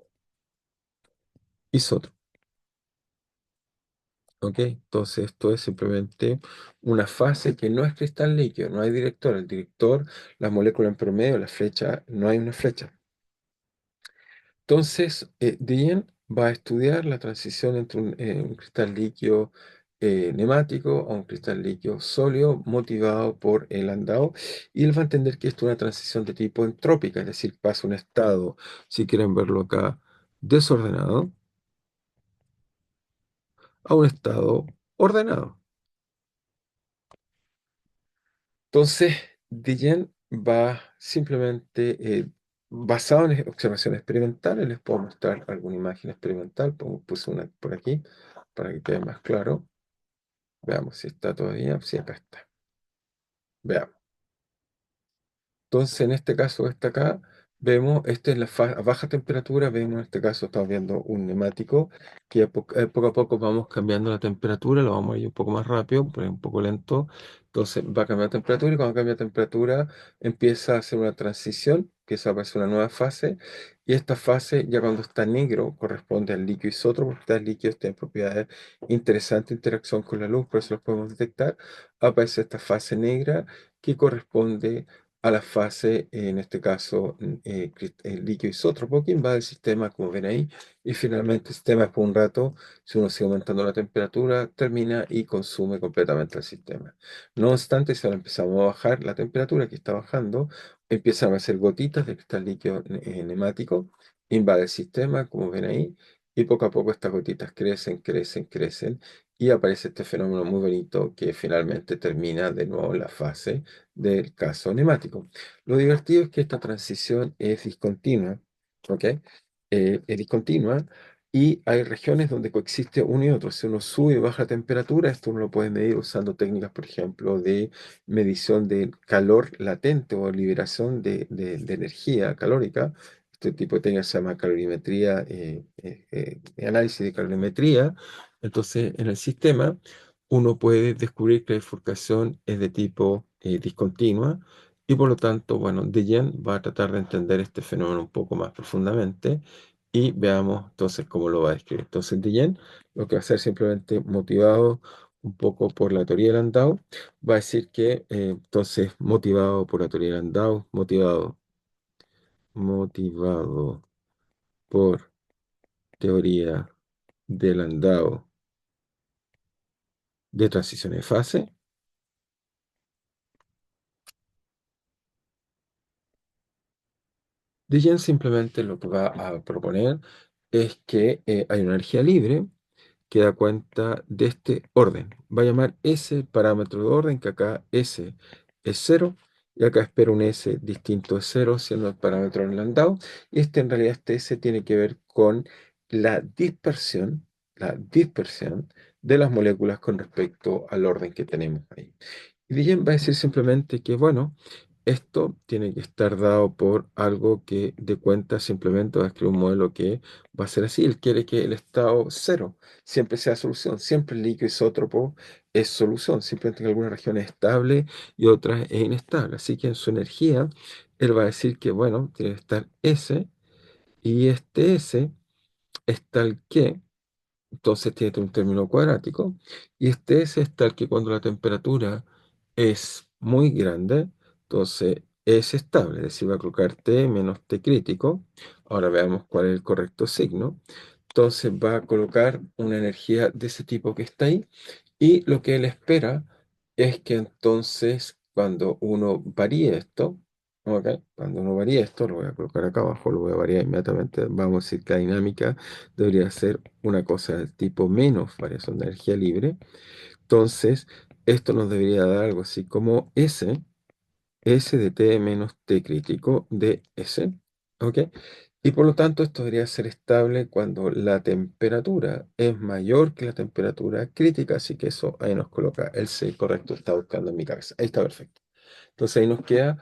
isótropo. ¿Ok? Entonces esto es simplemente una fase que no es cristal líquido, no hay director. El director, la molécula en promedio, la flecha, no hay una flecha. Entonces, Dien va a estudiar la transición entre un cristal líquido neumático a un cristal líquido sólido motivado por el andado y él va a entender que esto es una transición de tipo entrópica, es decir, pasa un estado, si quieren verlo acá, desordenado a un estado ordenado. Entonces, Diyen va simplemente, basado en observaciones experimentales, les puedo mostrar alguna imagen experimental, puse una por aquí para que quede más claro. Veamos si está todavía. Sí, acá está. Veamos. Entonces, en este caso que está acá, vemos, esta es a baja temperatura, vemos en este caso, estamos viendo un neumático que poco a poco vamos cambiando la temperatura, lo vamos a ir un poco más rápido, pero es un poco lento. Entonces va a cambiar la temperatura y cuando cambia la temperatura empieza a hacer una transición, empieza a aparecer una nueva fase y esta fase ya cuando está negro corresponde al líquido isótropo, porque el líquido tiene propiedades interesantes, interacción con la luz, por eso los podemos detectar. Aparece esta fase negra que corresponde a la fase, en este caso, el líquido isótropo, que invade el sistema, como ven ahí, y finalmente el sistema, después de un rato, si uno sigue aumentando la temperatura, termina y consume completamente el sistema. No obstante, si ahora empezamos a bajar la temperatura, que está bajando, empiezan a hacer gotitas de cristal líquido neumático, invade el sistema, como ven ahí, y poco a poco estas gotitas crecen, crecen, crecen, y aparece este fenómeno muy bonito que finalmente termina de nuevo la fase del caso neumático. Lo divertido es que esta transición es discontinua, ¿ok? Es discontinua y hay regiones donde coexiste uno y otro. Si uno sube y baja temperatura, esto uno lo puede medir usando técnicas, por ejemplo, de medición de calor latente o liberación de energía calórica. Este tipo de técnica se llama calorimetría, análisis de calorimetría. Entonces, en el sistema uno puede descubrir que la bifurcación es de tipo discontinua y por lo tanto, bueno, Dejen va a tratar de entender este fenómeno un poco más profundamente y veamos entonces cómo lo va a describir. Entonces, Dejen lo que va a hacer simplemente motivado un poco por la teoría de Landau, va a decir que entonces motivado por la teoría de Landau, motivado por teoría de Landau de transición de fase. Dijen simplemente lo que va a proponer es que hay una energía libre que da cuenta de este orden. Va a llamar S parámetro de orden, que acá S es cero, y acá espera un S distinto de cero, siendo el parámetro en Landau. Y en realidad este S tiene que ver con la dispersión de las moléculas con respecto al orden que tenemos ahí. Y Guillem va a decir simplemente que, bueno, esto tiene que estar dado por algo que de cuenta simplemente va a escribir un modelo que va a ser así. Él quiere que el estado cero siempre sea solución. Siempre el líquido isótropo es solución. Simplemente en algunas regiones es estable y otras es inestable. Así que en su energía, él va a decir que, bueno, tiene que estar S y este S es tal que entonces tiene un término cuadrático y este S es tal que cuando la temperatura es muy grande, entonces es estable, es decir, va a colocar T menos T crítico. Ahora veamos cuál es el correcto signo. Entonces va a colocar una energía de ese tipo que está ahí y lo que él espera es que entonces cuando uno varíe esto, ¿ok? Cuando uno varíe esto, lo voy a colocar acá abajo, lo voy a variar inmediatamente. Vamos a decir que la dinámica debería ser una cosa del tipo menos variación de energía libre. Entonces, esto nos debería dar algo así como S de T menos T crítico de S. ¿Ok? Y por lo tanto, esto debería ser estable cuando la temperatura es mayor que la temperatura crítica. Así que eso ahí nos coloca el C correcto. Está buscando en mi cabeza. Ahí está perfecto. Entonces ahí nos queda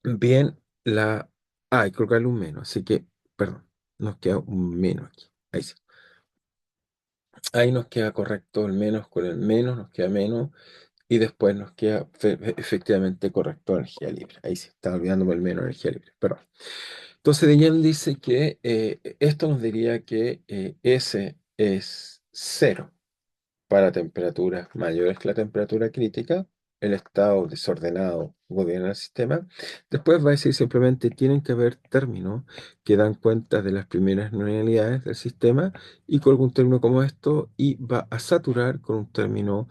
bien la... Ah, hay que colocarle un menos. Así que, perdón, nos queda un menos aquí. Ahí sí. Ahí nos queda correcto el menos con el menos, nos queda menos. Y después nos queda efectivamente correcto energía libre. Ahí sí, estaba olvidándome el menos energía libre. Perdón. Entonces, Dejan dice que esto nos diría que S es cero para temperaturas mayores que la temperatura crítica, el estado desordenado gobierna el sistema. Después va a decir simplemente tienen que haber términos que dan cuenta de las primeras no linealidades del sistema y con algún término como esto y va a saturar con un término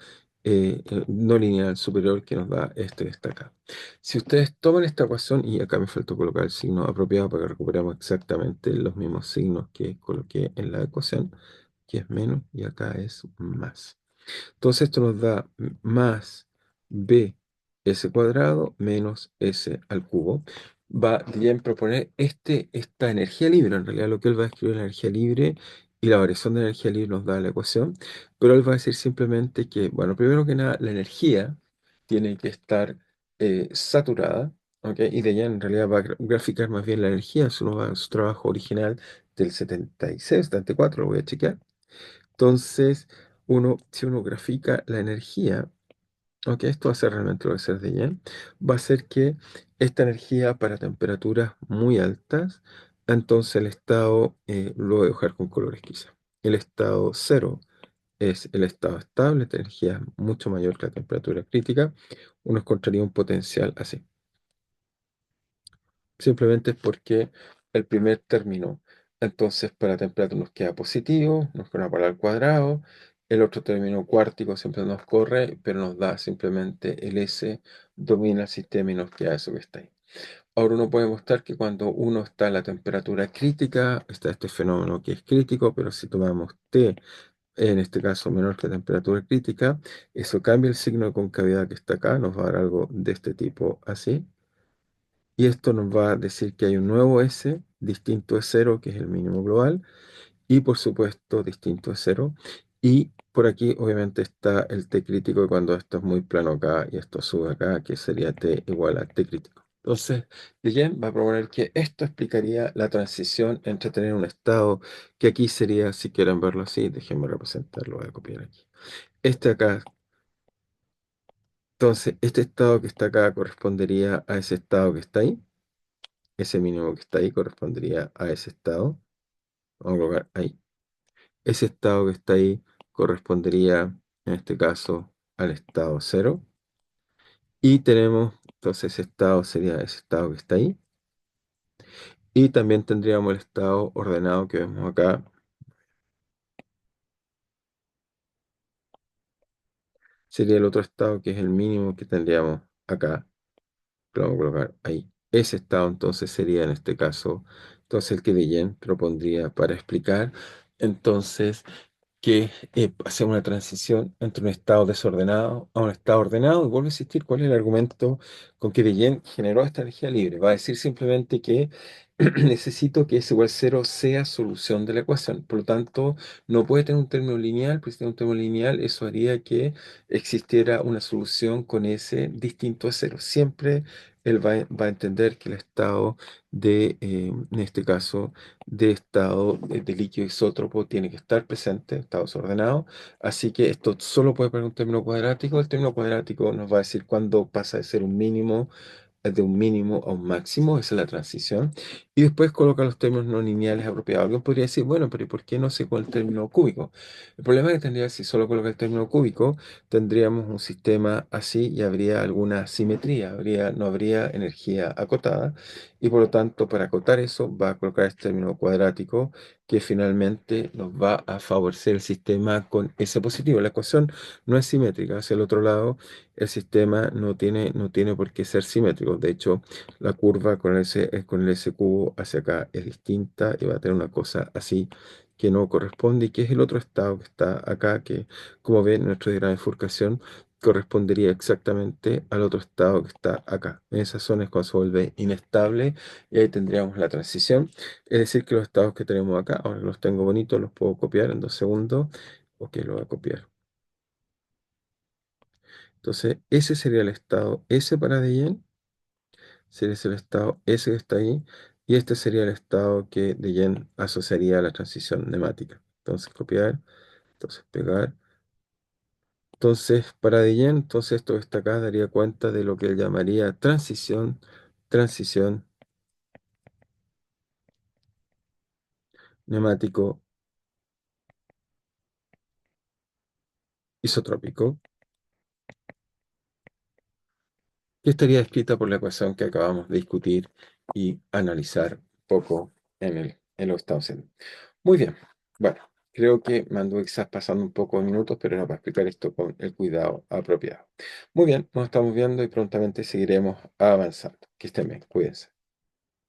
no lineal superior que nos da este que está acá. Si ustedes toman esta ecuación, y acá me faltó colocar el signo apropiado para que recuperemos exactamente los mismos signos que coloqué en la ecuación, que es menos y acá es más. Entonces esto nos da más b s cuadrado menos s al cubo. Va bien proponer esta energía libre. En realidad lo que él va a escribir la energía libre y la variación de energía libre nos da la ecuación, pero él va a decir simplemente que, bueno, primero que nada, la energía tiene que estar saturada, ¿ok? Y de allá en realidad va a graficar más bien la energía, eso no va en su trabajo original del 76, 74, lo voy a chequear. Entonces, si uno grafica la energía, ok, esto va a ser realmente lo que va a ser de Yen, va a ser que esta energía para temperaturas muy altas, entonces el estado, lo voy a dejar con colores quizá. El estado cero es el estado estable, esta energía es mucho mayor que la temperatura crítica, uno encontraría un potencial así. Simplemente es porque el primer término, entonces para temperatura nos queda positivo, nos queda una palabra al cuadrado, el otro término cuártico siempre nos corre, pero nos da simplemente el S, domina el sistema y nos queda eso que está ahí. Ahora uno puede mostrar que cuando uno está a la temperatura crítica, está este fenómeno que es crítico, pero si tomamos T, en este caso menor que la temperatura crítica, eso cambia el signo de concavidad que está acá, nos va a dar algo de este tipo así. Y esto nos va a decir que hay un nuevo S distinto de cero, que es el mínimo global, y por supuesto distinto de cero. Y por aquí obviamente está el T crítico cuando esto es muy plano acá y esto sube acá, que sería T igual a T crítico. Entonces, Guillem va a proponer que esto explicaría la transición entre tener un estado, que aquí sería, si quieren verlo así, déjenme representarlo, voy a copiar aquí. Este acá, entonces, este estado que está acá correspondería a ese estado que está ahí. Ese mínimo que está ahí correspondería a ese estado. Vamos a colocar ahí. Ese estado que está ahí correspondería, en este caso, al estado cero. Y tenemos, entonces, ese estado sería ese estado que está ahí. Y también tendríamos el estado ordenado que vemos acá. Sería el otro estado que es el mínimo que tendríamos acá. Lo vamos a colocar ahí. Ese estado entonces sería en este caso, entonces el que Dejen propondría para explicar. Entonces, que hace una transición entre un estado desordenado a un estado ordenado y vuelve a existir. ¿Cuál es el argumento con que Dejen generó esta energía libre? Va a decir simplemente que necesito que S igual 0 sea solución de la ecuación. Por lo tanto, no puede tener un término lineal, porque si tiene un término lineal, eso haría que existiera una solución con S distinto a cero. Siempre él va a entender que el estado en este caso, de estado de líquido isótropo tiene que estar presente, estado desordenado. Así que esto solo puede poner un término cuadrático. El término cuadrático nos va a decir cuándo pasa de ser un mínimo, de un mínimo a un máximo, esa es la transición. Y después coloca los términos no lineales apropiados. Alguien podría decir, bueno, pero ¿y por qué no sé con el término cúbico? El problema que tendría, si solo coloca el término cúbico, tendríamos un sistema así y habría alguna simetría, no habría energía acotada. Y por lo tanto, para acotar eso, va a colocar este término cuadrático que finalmente nos va a favorecer el sistema con ese positivo. La ecuación no es simétrica. Hacia el otro lado, el sistema no tiene por qué ser simétrico. De hecho, la curva con el S cubo hacia acá es distinta y va a tener una cosa así que no corresponde y que es el otro estado que está acá, que como ven, nuestro diagrama de bifurcación correspondería exactamente al otro estado que está acá. En esa zona es cuando se vuelve inestable y ahí tendríamos la transición. Es decir, que los estados que tenemos acá, ahora los tengo bonitos, los puedo copiar en 2 segundos. Ok, lo voy a copiar. Entonces, ese sería el estado S para Deyen, sería el estado S que está ahí, y este sería el estado que Deyen asociaría a la transición nemática. Entonces, copiar, entonces pegar. Entonces, para Deyen, entonces esto que está acá daría cuenta de lo que él llamaría transición nemático isotrópico, que estaría descrita por la ecuación que acabamos de discutir y analizar un poco en los Estados Unidos. Muy bien, bueno, creo que me anduve quizás pasando un poco de minutos, pero era para explicar esto con el cuidado apropiado. Muy bien, nos estamos viendo y prontamente seguiremos avanzando. Que estén bien, cuídense.